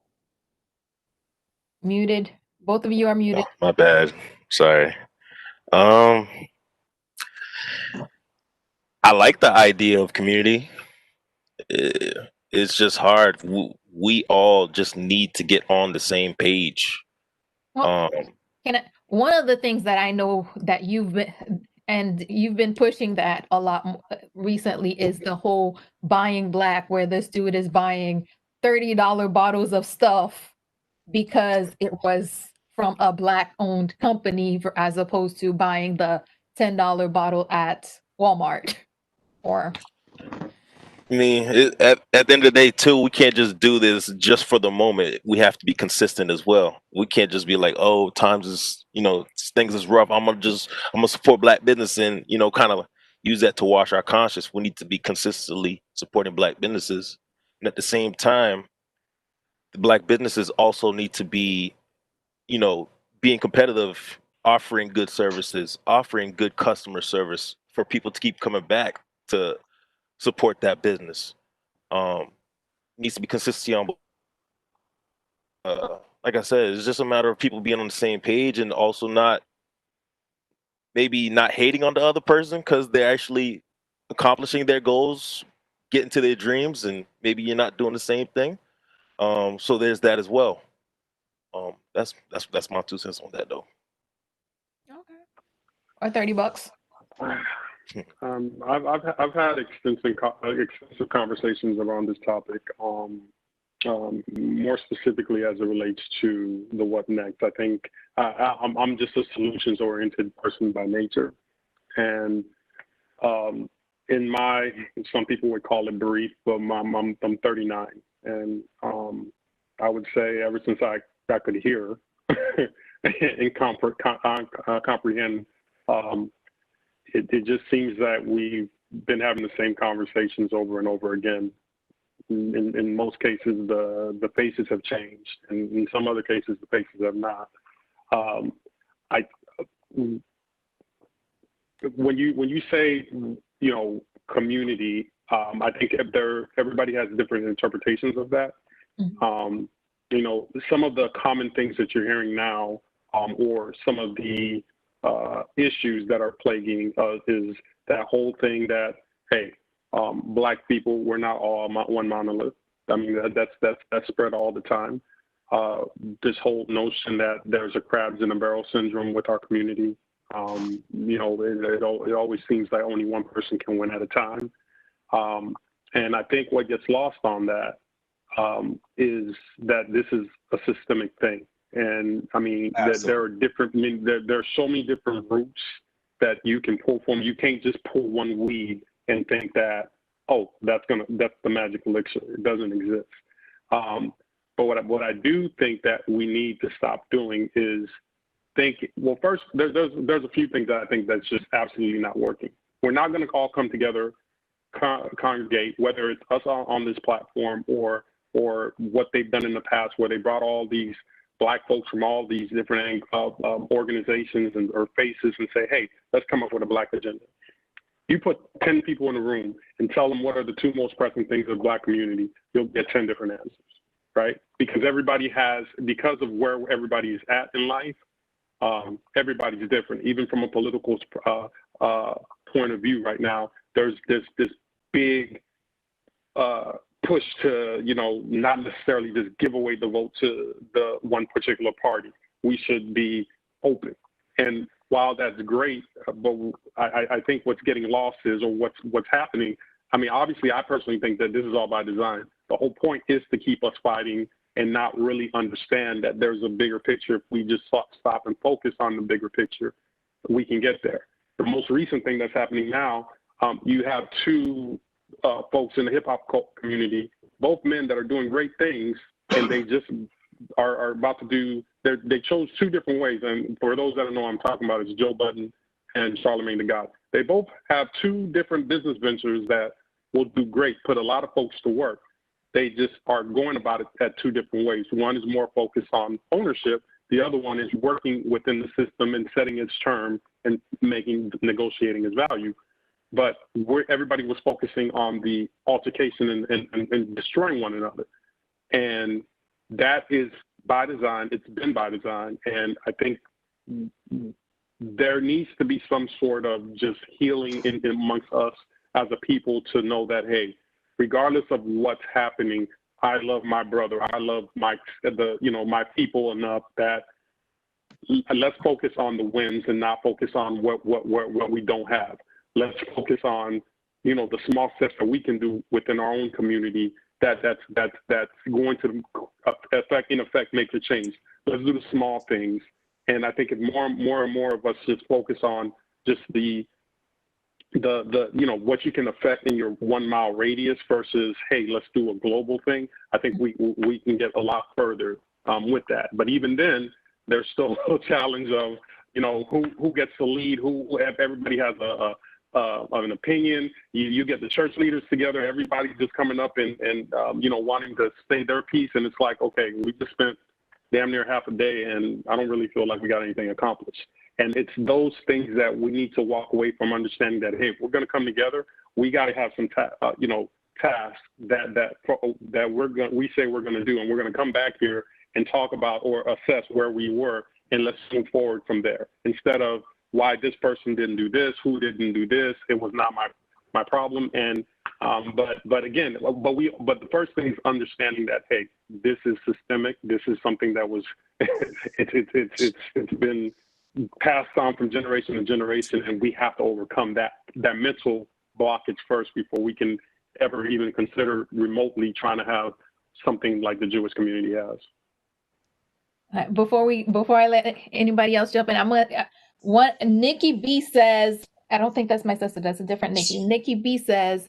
Speaker 1: muted. Both of you are muted.
Speaker 2: Oh, my bad. Sorry. I like the idea of community. It's just hard. We all just need to get on the same page.
Speaker 1: Well, one of the things that I know that you've been pushing that a lot recently is the whole buying black, where this dude is buying $30 bottles of stuff because it was from a black owned company as opposed to buying the $10 bottle at Walmart. Or
Speaker 2: I mean, at the end of the day, too, we can't just do this just for the moment. We have to be consistent as well. We can't just be like, oh, times is, things is rough. I'm gonna support black business and, kind of use that to wash our conscience. We need to be consistently supporting black businesses. And at the same time, the black businesses also need to be, being competitive, offering good services, offering good customer service for people to keep coming back to support that business. Needs to be consistency on. Like I said, it's just a matter of people being on the same page and also not hating on the other person because they're actually accomplishing their goals, getting to their dreams, and maybe you're not doing the same thing. So there's that as well. That's my 2 cents on that, though.
Speaker 1: okay, or $30.
Speaker 6: I've had extensive conversations around this topic. More specifically as it relates to the what next. I think I'm just a solutions-oriented person by nature, and in some people would call it brief, but I'm 39, and I would say ever since I could hear and comprehend. It just seems that we've been having the same conversations over and over again. In most cases, the faces have changed, and in some other cases, the faces have not. When you say community, I think everybody has different interpretations of that.
Speaker 1: Mm-hmm.
Speaker 6: Some of the common things that you're hearing now, or some of the issues that are plaguing us is that whole thing that, hey, black people, we're not all one monolith. I mean, that's spread all the time. This whole notion that there's a crabs in a barrel syndrome with our community. It always seems like only one person can win at a time. And I think what gets lost on that is that this is a systemic thing. And I mean, that there are there are so many different roots that you can pull from. You can't just pull one weed and think that, oh, that's the magic elixir. It doesn't exist. But what I do think that we need to stop doing is well, first, there's a few things that I think that's just absolutely not working. We're not going to all come together, congregate, whether it's us on this platform or what they've done in the past, where they brought all these Black folks from all these different organizations or faces and say, hey, let's come up with a Black agenda. You put 10 people in a room and tell them what are the 2 most pressing things of the Black community, you'll get 10 different answers, right? Because because of where everybody is at in life, everybody's different. Even from a political point of view right now, there's this big push to, not necessarily just give away the vote to the one particular party. We should be open. And while that's great, but I think what's getting lost is, or what's happening, I mean, obviously, I personally think that this is all by design. The whole point is to keep us fighting and not really understand that there's a bigger picture. If we just stop and focus on the bigger picture, we can get there. The most recent thing that's happening now, you have 2 folks in the hip hop community, both men that are doing great things, and they just are about to do. They chose 2 different ways, and for those that don't know what I'm talking about, it's Joe Budden and Charlemagne the God. They both have 2 different business ventures that will do great, put a lot of folks to work. They just are going about it at two different ways. One is more focused on ownership. The other one is working within the system and setting its term and negotiating its value. But everybody was focusing on the altercation and destroying one another. And that is by design. It's been by design. And I think there needs to be some sort of just healing amongst us as a people to know that, hey, regardless of what's happening, I love my brother. I love my people enough that let's focus on the wins and not focus on what we don't have. Let's focus on, the small steps that we can do within our own community that's going to in effect make the change. Let's do the small things. And I think if more and more of us just focus on just the what you can affect in your 1 mile radius versus, hey, let's do a global thing, I think we can get a lot further with that. But even then, there's still a challenge of, who gets the lead, everybody has an opinion. You get the church leaders together, everybody's just coming up and wanting to say their piece. And it's like, okay, we just spent damn near half a day and I don't really feel like we got anything accomplished. And it's those things that we need to walk away from, understanding that, hey, if we're going to come together, we got to have some tasks that we say we're going to do, and we're going to come back here and talk about or assess where we were, and let's move forward from there. Instead of why this person didn't do this, who didn't do this, it was not my problem. And but the first thing is understanding that, hey, this is systemic. This is something that was it's been passed on from generation to generation, and we have to overcome that mental blockage first before we can ever even consider remotely trying to have something like the Jewish community has.
Speaker 1: Before I let anybody else jump in, I'm gonna Nikki B says, I don't think that's my sister, that's a different Nikki. Nikki B says,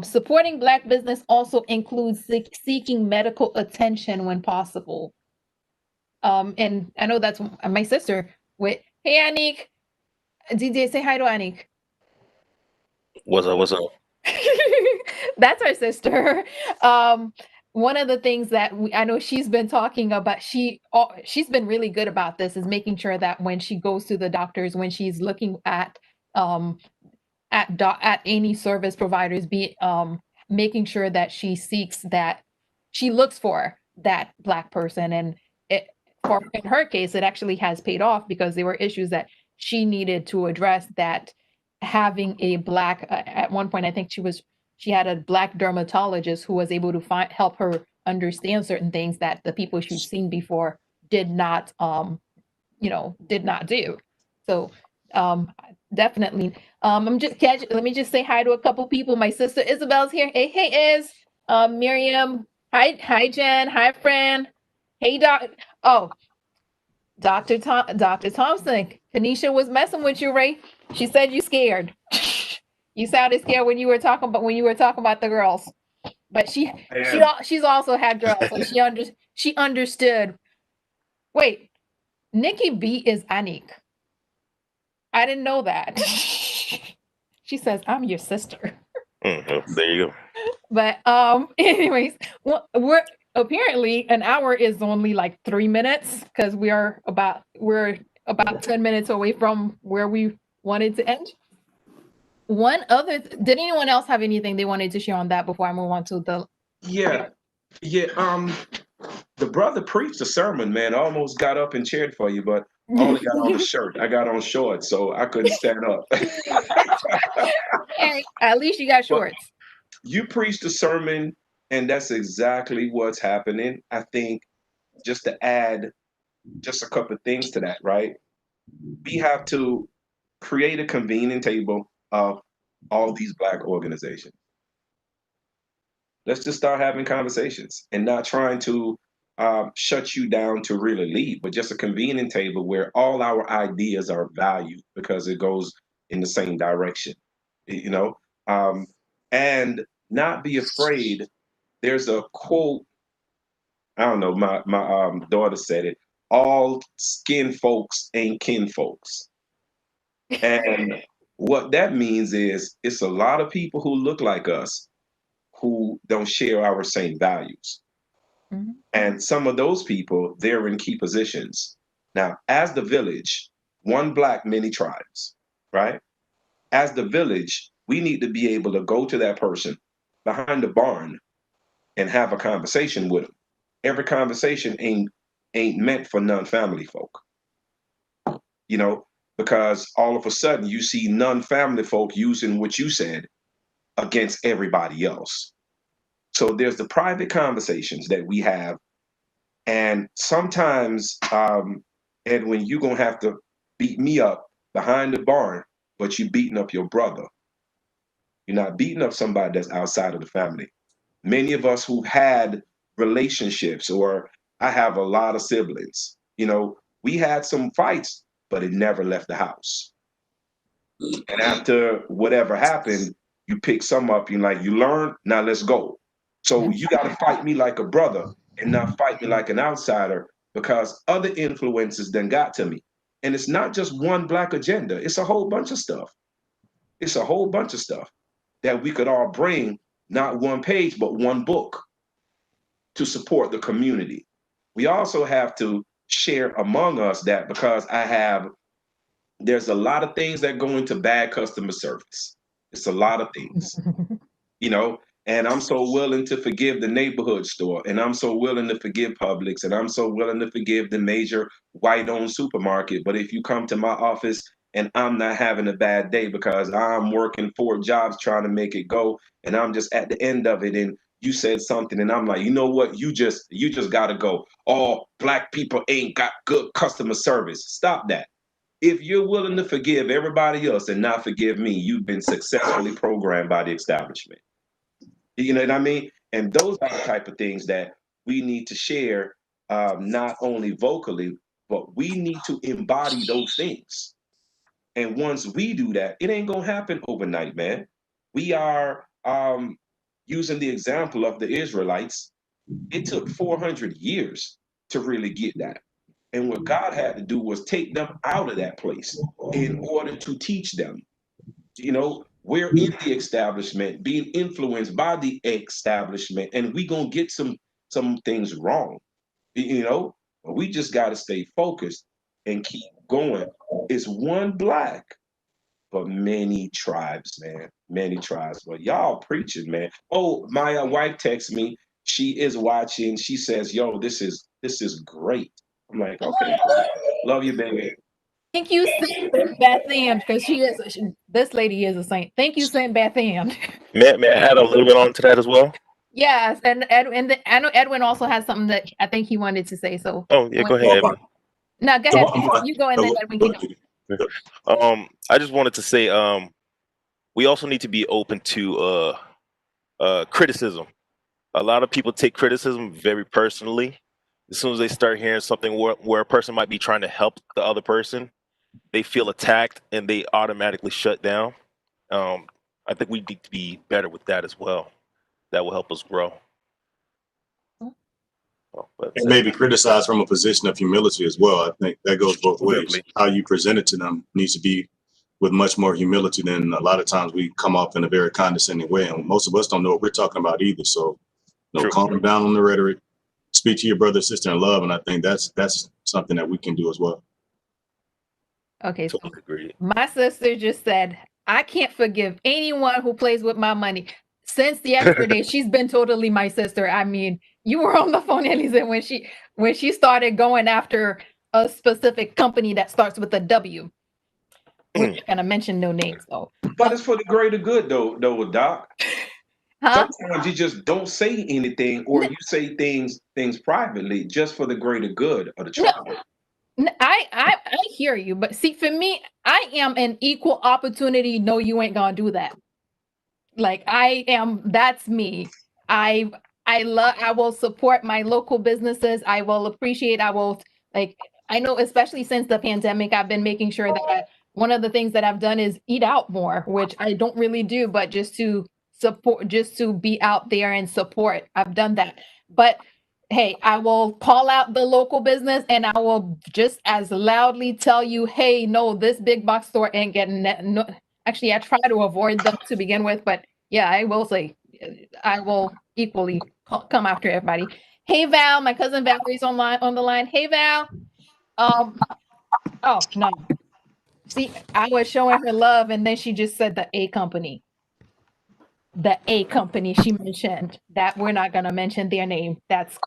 Speaker 1: supporting Black business also includes seeking medical attention when possible. And I know that's my sister. Hey, Anik. DJ, say hi to Anik.
Speaker 2: What's up?
Speaker 1: That's our sister. One of the things that I know she's been talking about, she's been really good about this, is making sure that when she goes to the doctors, when she's looking at any service providers, making sure that she looks for that Black person. And in her case, it actually has paid off, because there were issues that she needed to address, that having a Black, at one point, I think she had a Black dermatologist who was able to help her understand certain things that the people she'd seen before did not do. So definitely. Let me just say hi to a couple people. My sister Isabel's here. Hey, Iz. Miriam. Hi, Jen. Hi, Fran. Hey, Dr. Thompson. Kenesha was messing with you, Ray. She said you scared. You sounded scared when you were talking about the girls. But she's also had girls, so she understood. Wait, Nikki B is Anik. I didn't know that. She says, I'm your sister.
Speaker 2: Mm-hmm. There you go.
Speaker 1: But anyways, we're apparently an hour is only like 3 minutes, because we're about 10 minutes away from where we wanted to end. Did anyone else have anything they wanted to share on that before I move on to the?
Speaker 3: Yeah. The brother preached a sermon, man. I almost got up and cheered for you, but I only got on a shirt. I got on shorts, so I couldn't stand up.
Speaker 1: Hey, at least you got shorts.
Speaker 3: But you preached a sermon, and that's exactly what's happening. I think, just to add just a couple of things to that, right? We have to create a convening table of all these Black organizations. Let's just start having conversations and not trying to shut you down to really leave, but just a convening table where all our ideas are valued because it goes in the same direction, and not be afraid. There's a quote, I don't know, my daughter said it, all skin folks ain't kin folks. And What that means is it's a lot of people who look like us who don't share our same values.
Speaker 1: Mhm.
Speaker 3: And some of those people, they're in key positions. Now, as the village, one black, many tribes, right? As the village, we need to be able to go to that person behind the barn and have a conversation with them. Every conversation ain't meant for non-family folk, you know, because all of a sudden you see non-family folk using what you said against everybody else. So there's the private conversations that we have, and sometimes, Edwin, you're gonna have to beat me up behind the barn, but you beating up your brother. You're not beating up somebody that's outside of the family. Many of us who had relationships, or I have a lot of siblings, you know, we had some fights, but it never left the house. And after whatever happened, you pick some up, you're like, you learn, now let's go. So you got to fight me like a brother and not fight me like an outsider, because other influences then got to me. And it's not just one black agenda, it's a whole bunch of stuff. It's a whole bunch of stuff that we could all bring, not one page, but one book to support the community. We also have to share among us that, because there's a lot of things that go into bad customer service. It's a lot of things, you know, and I'm so willing to forgive the neighborhood store, and I'm so willing to forgive Publix, and I'm so willing to forgive the major white-owned supermarket. But if you come to my office and I'm not having a bad day because I'm working 4 jobs trying to make it go, and I'm just at the end of it, and you said something, and I'm like, you know what? You just got to go. All black people ain't got good customer service. Stop that. If you're willing to forgive everybody else and not forgive me, you've been successfully programmed by the establishment. You know what I mean? And those are the type of things that we need to share, not only vocally, but we need to embody those things. And once we do that, it ain't gonna happen overnight, man. We are using the example of the Israelites. It took 400 years to really get that. And what God had to do was take them out of that place in order to teach them. You know, we're in the establishment, being influenced by the establishment, and we gonna get some things wrong. You know, we just got to stay focused and keep going. It's one black, but many tribes, man, many tribes. But y'all preaching, man. Oh, my wife texts me. She is watching. She says, "Yo, this is great." I'm like, okay, love you, baby.
Speaker 1: Thank you, Saint Beth Ann, because this lady is a saint. Thank you, Saint Beth Ann.
Speaker 2: May I add a little bit on to that as well?
Speaker 1: Yes, and I know Edwin also has something that I think he wanted to say. So,
Speaker 2: Oh yeah, go ahead, Edwin.
Speaker 1: no, go ahead. You go and then Edwin can go.
Speaker 2: I just wanted to say, we also need to be open to criticism. A lot of people take criticism very personally. As soon as they start hearing something where a person might be trying to help the other person, they feel attacked and they automatically shut down. I think we need to be better with that as well. That will help us grow.
Speaker 5: And maybe criticize from a position of humility as well. I think that goes both ways.
Speaker 2: Definitely.
Speaker 5: How you present it to them needs to be with much more humility than a lot of times we come off in a very condescending way. And most of us don't know what we're talking about either. So, calm down on the rhetoric, speak to your brother, sister in love. And I think that's something that we can do as well.
Speaker 1: Okay, so
Speaker 2: Totally agree.
Speaker 1: my sister just said, I can't forgive anyone who plays with my money. Since yesterday, she's been totally my sister. I mean, you were on the phone, Elisa, when she started going after a specific company that starts with a W. We're not gonna mention no names though.
Speaker 3: But it's for the greater good, though, Doc.
Speaker 1: Huh?
Speaker 3: Sometimes you just don't say anything, or you say things privately just for the greater good of the
Speaker 1: No,
Speaker 3: tribe.
Speaker 1: I hear you, but see, for me, I am an equal opportunity. No, you ain't gonna do that. Like I am, that's me. I will support my local businesses. I will appreciate, I know, especially since the pandemic, I've been making sure that one of the things that I've done is eat out more, which I don't really do, but just to support, just to be out there and support. I've done that. But hey, I will call out the local business and I will just as loudly tell you, hey, no, this big box store ain't getting that. No, Actually, I try to avoid them to begin with, but yeah, I will say I will equally come after everybody. Hey Val, my cousin Valerie's on the line. Hey Val. Oh no. See, I was showing her love, and then she just said the A company. The A company she mentioned that we're not gonna mention their name. That's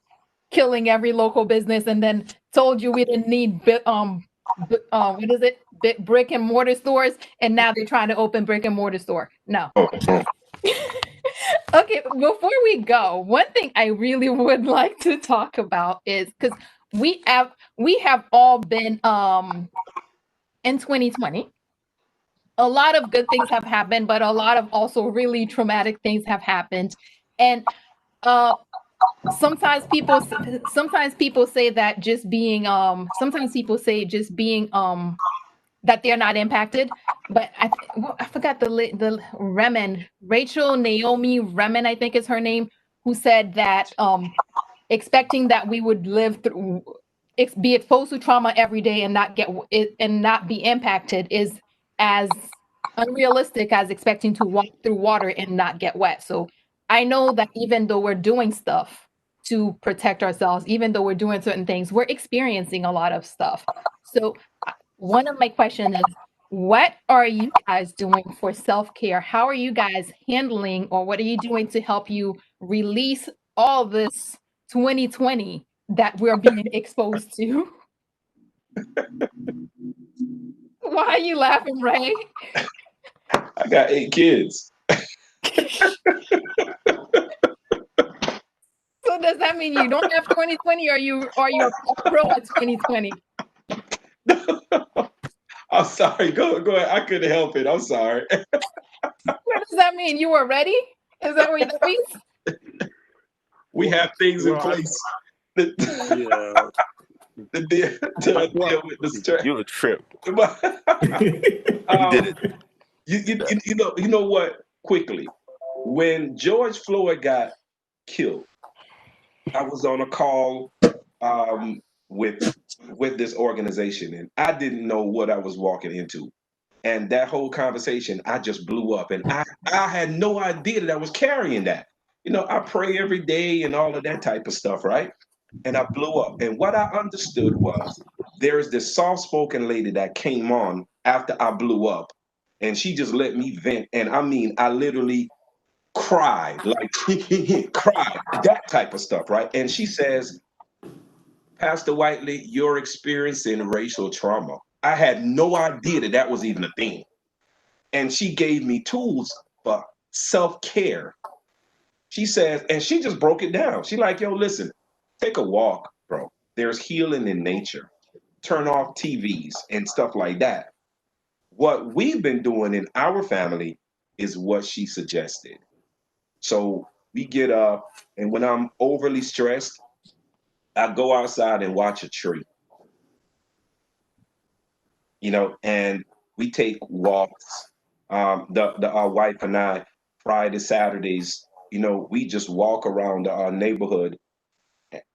Speaker 1: killing every local business, and then told you we didn't need what is it? Brick and mortar stores, and now they're trying to open brick and mortar store. No. Okay, before we go, one thing I really would like to talk about is because we have all been in 2020. A lot of good things have happened, but a lot of also really traumatic things have happened. And sometimes people say that just being sometimes people say just being that they're not impacted, but I forgot the Rachel Naomi Remen, I think is her name, who said that expecting that we would live through be exposed to trauma every day and not get it and not be impacted is as unrealistic as expecting to walk through water and not get wet. So I know that even though we're doing stuff to protect ourselves, even though we're doing certain things, we're experiencing a lot of stuff. So one of my questions is, what are you guys doing for self-care? How are you guys handling, or what are you doing to help you release all this 2020 that we're being exposed to? Why are you laughing, Ray?
Speaker 3: I got 8 kids.
Speaker 1: So does that mean you don't have 2020, or you're a pro at 2020?
Speaker 3: I'm sorry. Go ahead. I couldn't help it. I'm sorry.
Speaker 1: What does that mean? You were ready? Is that what that means?
Speaker 3: We have things in
Speaker 6: Well,
Speaker 3: place that,
Speaker 6: yeah.
Speaker 3: to deal with the stress.
Speaker 2: You a trip. You
Speaker 3: Um,
Speaker 2: did it.
Speaker 3: you know what? Quickly, when George Floyd got killed, I was on a call with this organization, and I didn't know what I was walking into. And that whole conversation, I just blew up, and I had no idea that I was carrying that. You know, I pray every day and all of that type of stuff, right? And I blew up. And what I understood was there is this soft-spoken lady that came on after I blew up, and she just let me vent. And I mean, I literally cried, like cried, that type of stuff, right? And she says, Pastor Whiteley, you're experiencing racial trauma. I had no idea that that was even a thing. And she gave me tools for self-care. She says, and she just broke it down. She like, yo, listen, take a walk, bro. There's healing in nature. Turn off TVs and stuff like that. What we've been doing in our family is what she suggested. So we get up, and when I'm overly stressed, I go outside and watch a tree, you know, and we take walks. Our wife and I, Friday, Saturdays, you know, we just walk around our neighborhood,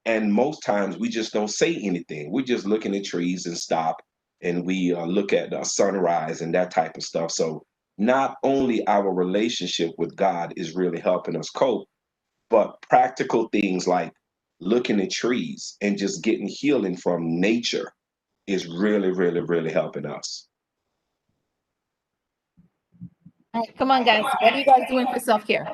Speaker 3: and most times we just don't say anything. We're just looking at trees and stop, and we look at the sunrise and that type of stuff. So not only our relationship with God is really helping us cope, but practical things like looking at trees and just getting healing from nature is really, really, really helping us.
Speaker 1: All right, come on, guys. What are you guys doing for self-care?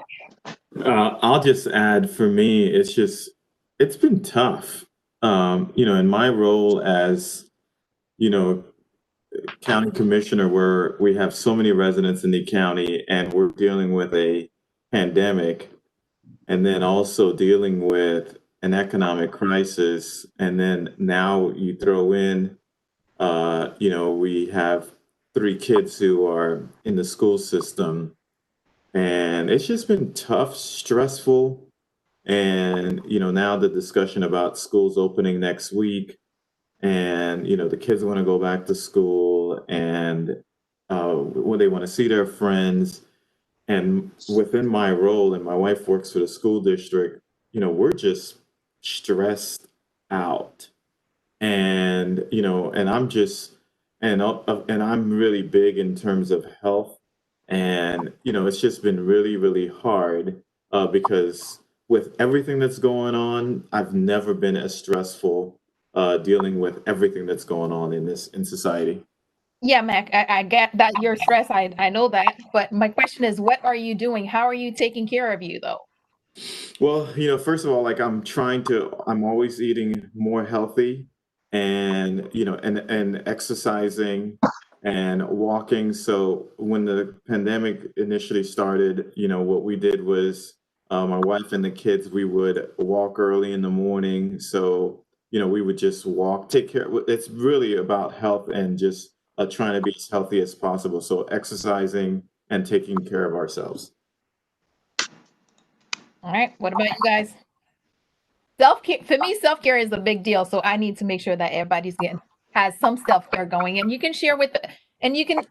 Speaker 4: I'll just add, for me, it's been tough. You know, in my role as, you know, county commissioner, where we have so many residents in the county and we're dealing with a pandemic, and then also dealing with an economic crisis. And then now you throw in, you know, we have 3 kids who are in the school system, and it's just been tough, stressful. And, you know, now the discussion about schools opening next week, and, you know, the kids want to go back to school, and when they want to see their friends. And within my role, and my wife works for the school district, you know, we're just stressed out. And, you know, and I'm just, and I'm really big in terms of health And, it's just been really, really hard because with everything that's going on, I've never been as stressful dealing with everything that's going on in society.
Speaker 1: Yeah, Mac, I get that you're stressed. I know that. But my question is, what are you doing? How are you taking care of you, though?
Speaker 4: Well, first of all, like I'm always eating more healthy and, and exercising and walking. So when the pandemic initially started, what we did was my wife and the kids, we would walk early in the morning. So, we would just walk, take care. It's really about health and just trying to be as healthy as possible. So exercising and taking care of ourselves.
Speaker 1: All right. What about you guys? Self-care, for me, self-care is a big deal. So I need to make sure that everybody's has some self-care going, and you can share and you can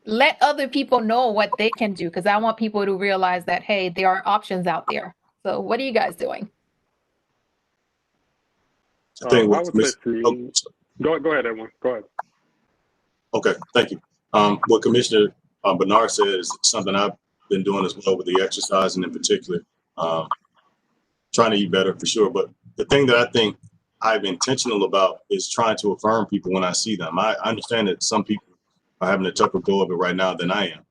Speaker 1: let other people know what they can do, because I want people to realize that, hey, there are options out there. So what are you guys doing?
Speaker 5: I think
Speaker 6: I would say for me, go ahead, everyone. Go ahead.
Speaker 5: Okay, thank you. What Commissioner Bernard said is something I've been doing as well with the exercising in particular. Trying to eat better for sure. But the thing that I think I'm intentional about is trying to affirm people when I see them. I understand that some people are having a tougher go of it right now than I am.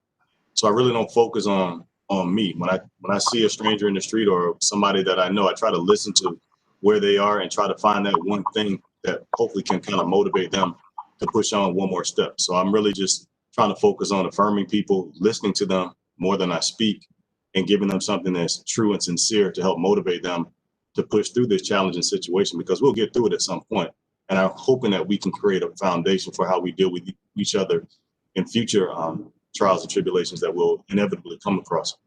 Speaker 5: So I really don't focus on me. When I see a stranger in the street or somebody that I know, I try to listen to where they are and try to find that one thing that hopefully can kind of motivate them to push on one more step. So I'm really just trying to focus on affirming people, listening to them more than I speak, and giving them something that's true and sincere to help motivate them to push through this challenging situation, because we'll get through it at some point. And I'm hoping that we can create a foundation for how we deal with each other in future trials and tribulations that will inevitably come across.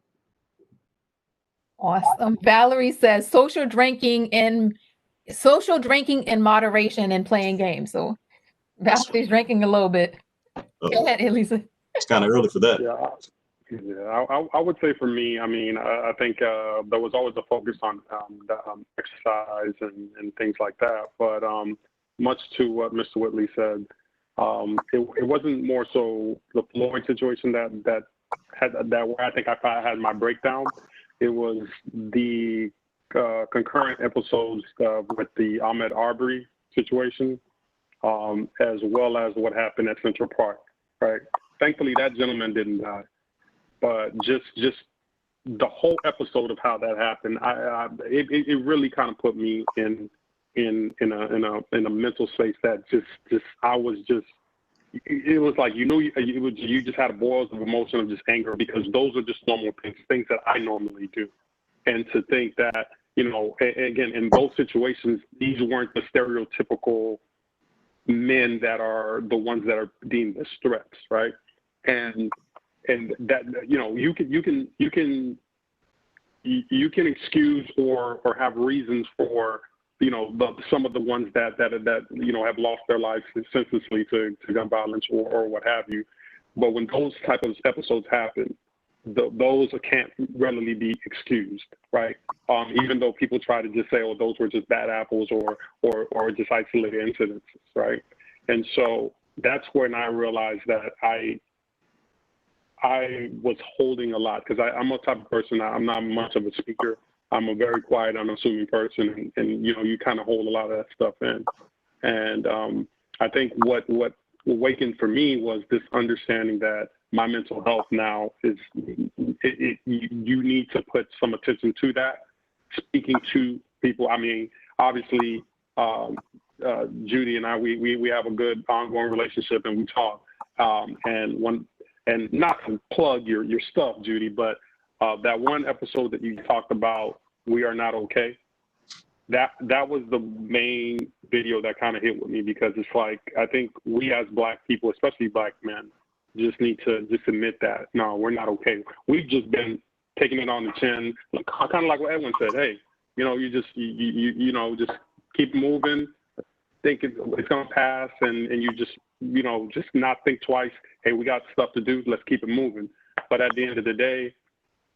Speaker 1: Awesome. Valerie says social drinking in moderation and playing games. So Valerie's drinking a little bit. Go ahead, Elisa.
Speaker 5: It's kind of early for that.
Speaker 6: I would say for me, I mean, I think there was always a focus on exercise and things like that. But much to what Mr. Whitley said, it wasn't more so the Floyd situation that where I think I had my breakdown. It was the concurrent episodes with the Ahmaud Arbery situation, as well as what happened at Central Park. Right. Thankfully, that gentleman didn't die. But just the whole episode of how that happened, it really kind of put me in a mental space that I was just. It was like, you just had boils of emotion of just anger, because those are just normal things that I normally do. And to think that, again, in both situations, these weren't the stereotypical men that are the ones that are deemed as threats, right? And that, you can excuse or have reasons for some of the ones that have lost their lives senselessly to gun violence or what have you. But when those type of episodes happen, those can't readily be excused, right? Even though people try to just say, oh, those were just bad apples or just isolated incidents, right? And so that's when I realized that I was holding a lot, because I'm a type of person, I'm not much of a speaker. I'm a very quiet, unassuming person, and you kind of hold a lot of that stuff in. And I think what awakened for me was this understanding that my mental health now is, you need to put some attention to that. Speaking to people, I mean, obviously, Judy and I, we have a good ongoing relationship, and we talk. And not to plug your stuff, Judy, but that one episode that you talked about, We Are Not Okay, that was the main video that kind of hit with me, because it's like, I think we as Black people, especially Black men, just need to just admit that, no, we're not okay. We've just been taking it on the chin, kind of like what Edwin said, hey, you just keep moving, think it's going to pass, and you just, just not think twice. Hey, we got stuff to do. Let's keep it moving. But at the end of the day,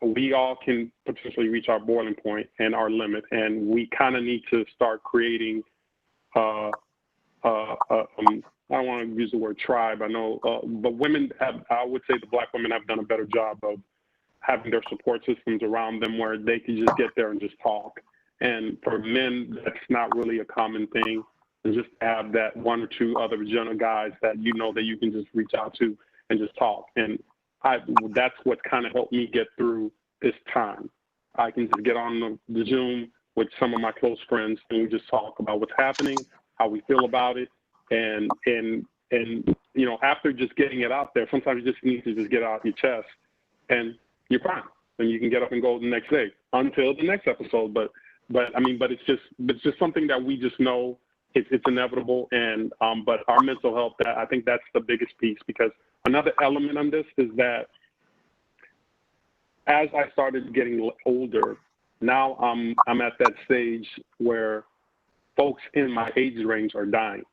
Speaker 6: we all can potentially reach our boiling point and our limit, and we kind of need to start creating I don't want to use the word tribe. I know, but women have, I would say the Black women have done a better job of having their support systems around them where they can just get there and just talk. And for men, that's not really a common thing. And just have that one or two other guys that you know that you can just reach out to and just talk. And that's what kind of helped me get through this time. I can just get on the Zoom with some of my close friends and we just talk about what's happening, how we feel about it. And you know, after just getting it out there, sometimes you just need to just get it out your chest and you're fine. And you can get up and go the next day until the next episode. But I mean, but it's just something that we just know it's inevitable. And but our mental health, that I think that's the biggest piece, because another element on this is that as I started getting older, now I'm at that stage where folks in my age range are dying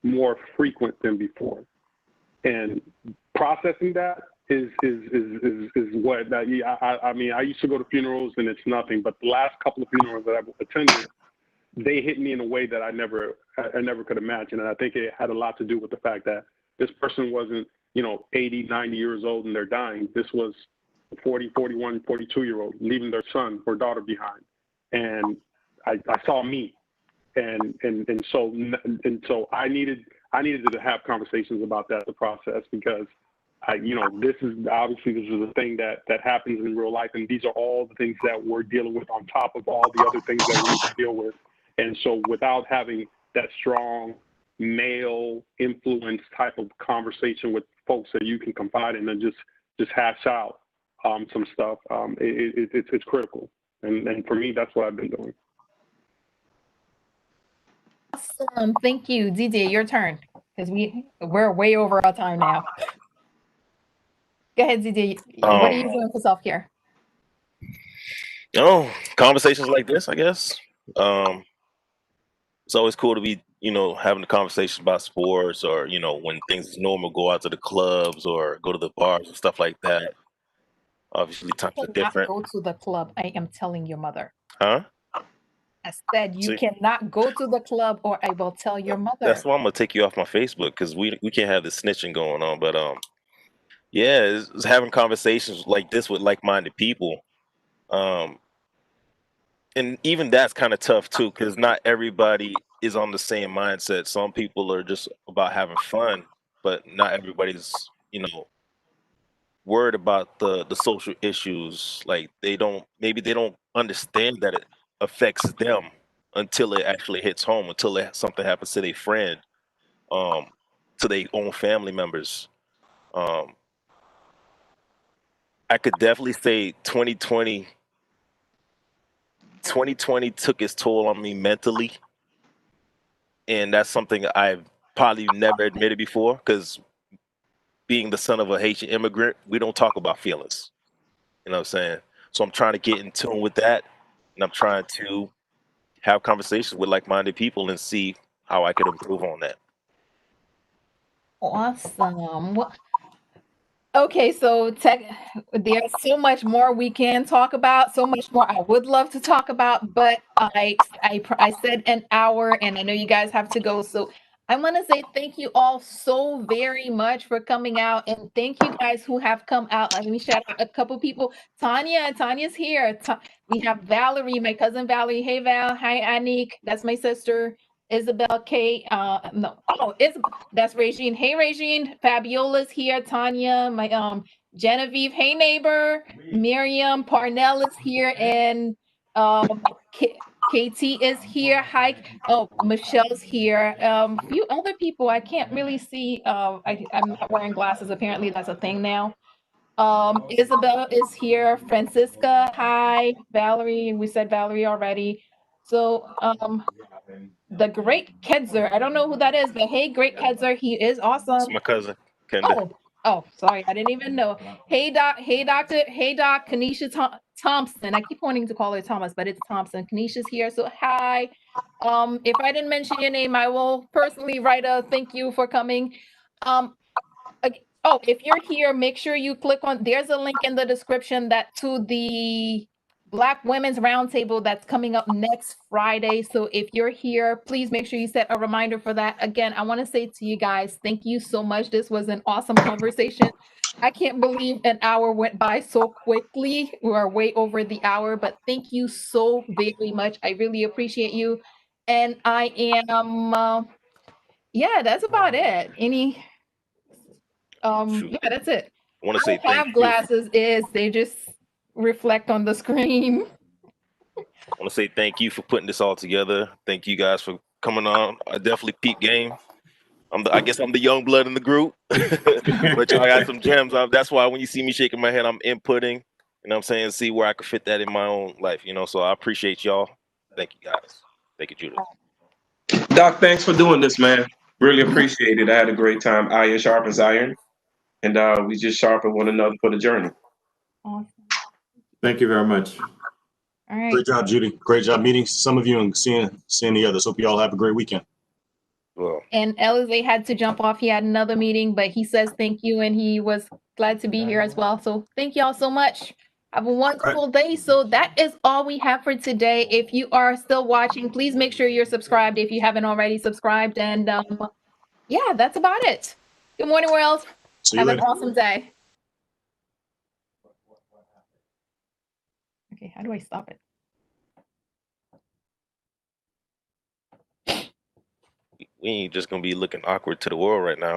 Speaker 6: more frequent than before, and processing that is what I mean. I used to go to funerals and it's nothing, but the last couple of funerals that I've attended, they hit me in a way that I never could imagine. And I think it had a lot to do with the fact that this person wasn't, you know, 80, 90 years old and they're dying. This was a 40, 41, 42-year-old leaving their son or daughter behind. And I saw me. And so I needed to have conversations about that, the process, because you know, this is a thing that happens in real life, and these are all the things that we're dealing with on top of all the other things that we need to deal with. And so without having that strong male influence type of conversation with folks that you can confide in and just hash out some stuff, it's critical. And for me, that's what I've been doing.
Speaker 1: Awesome. Thank you. DJ, your turn, because we're way over our time now. Go ahead, DJ. What are you doing for self-care?
Speaker 2: Oh, conversations like this, I guess. It's always cool to be, you know, having a conversation about sports, or, you know, when things is normal, go out to the clubs or go to the bars and stuff like that. Obviously, times are different.
Speaker 1: Go to the club. I am telling your mother.
Speaker 2: Huh?
Speaker 1: I said you cannot go to the club, or I will tell your mother.
Speaker 2: That's why I'm gonna take you off my Facebook, because we can't have this snitching going on. But yeah, it's having conversations like this with like-minded people. And even that's kind of tough too, because not everybody is on the same mindset. Some people are just about having fun, but not everybody's, you know, worried about the social issues. Like maybe they don't understand that it affects them until it actually hits home, until something happens to their friend, to their own family members. I could definitely say 2020 took its toll on me mentally. And that's something I've probably never admitted before, because being the son of a Haitian immigrant, we don't talk about feelings. You know what I'm saying? So I'm trying to get in tune with that. And I'm trying to have conversations with like-minded people and see how I could improve on that.
Speaker 1: Awesome. Okay, so there's so much more we can talk about, so much more I would love to talk about, but I said an hour, and I know you guys have to go. So I want to say thank you all so very much for coming out, and thank you guys who have come out. Let me shout out a couple people. Tanya's here. We have Valerie, my cousin Valerie. Hey Val. Hi Anik. That's my sister. Isabel K. That's Regine. Hey Regine. Fabiola's here. Tanya, my Genevieve. Hey neighbor. Miriam Parnell is here, and KT is here. Hi. Oh, Michelle's here. A few other people I can't really see. I'm not wearing glasses. Apparently that's a thing now. Isabel is here. Francisca. Hi. Valerie. We said Valerie already. So the great Kedzer. I don't know who that is, but hey, great Kedzer. He is awesome.
Speaker 2: It's my cousin, Kenda.
Speaker 1: Oh, sorry. I didn't even know. Hey, Doc. Hey, Doctor. Hey, Doc. Kenesha Thompson. I keep wanting to call her Thomas, but it's Thompson. Kenesha's here. So hi. If I didn't mention your name, I will personally write a thank you for coming. If you're here, make sure you click on, there's a link in the description to the Black Women's Roundtable that's coming up next Friday. So if you're here, please make sure you set a reminder for that. Again, I want to say to you guys, thank you so much. This was an awesome conversation. I can't believe an hour went by so quickly. We are way over the hour, but thank you so very much. I really appreciate you. And I am, yeah, that's about it.
Speaker 2: Shoot.
Speaker 1: Yeah, that's it.
Speaker 2: I want to
Speaker 1: I
Speaker 2: say
Speaker 1: don't
Speaker 2: thank
Speaker 1: have
Speaker 2: you.
Speaker 1: glasses, they just reflect on the screen.
Speaker 2: I want to say thank you for putting this all together. Thank you guys for coming on. I definitely peep game. I guess I'm the young blood in the group, but y'all got some gems. That's why when you see me shaking my head, I'm inputting. You know what I'm saying? See where I can fit that in my own life. So I appreciate y'all. Thank you guys. Thank you, Judith.
Speaker 3: Doc, thanks for doing this, man. Really appreciate it. I had a great time. Iron sharpens iron, and we just sharpen one another for the journey.
Speaker 1: Awesome.
Speaker 4: Thank you very much.
Speaker 1: All right.
Speaker 5: Great job, Judy. Great job meeting some of you and seeing the others. Hope you all have a great weekend.
Speaker 2: Well,
Speaker 1: And Elize had to jump off. He had another meeting, but he says thank you, and he was glad to be here as well. So thank y'all so much. Have a wonderful day. So that is all we have for today. If you are still watching, please make sure you're subscribed if you haven't already subscribed. And yeah, that's about it. Good morning, world.
Speaker 5: See you
Speaker 1: Have
Speaker 5: later.
Speaker 1: an awesome day. Okay, how do I stop it?
Speaker 2: we ain't just gonna be looking awkward to the world right now.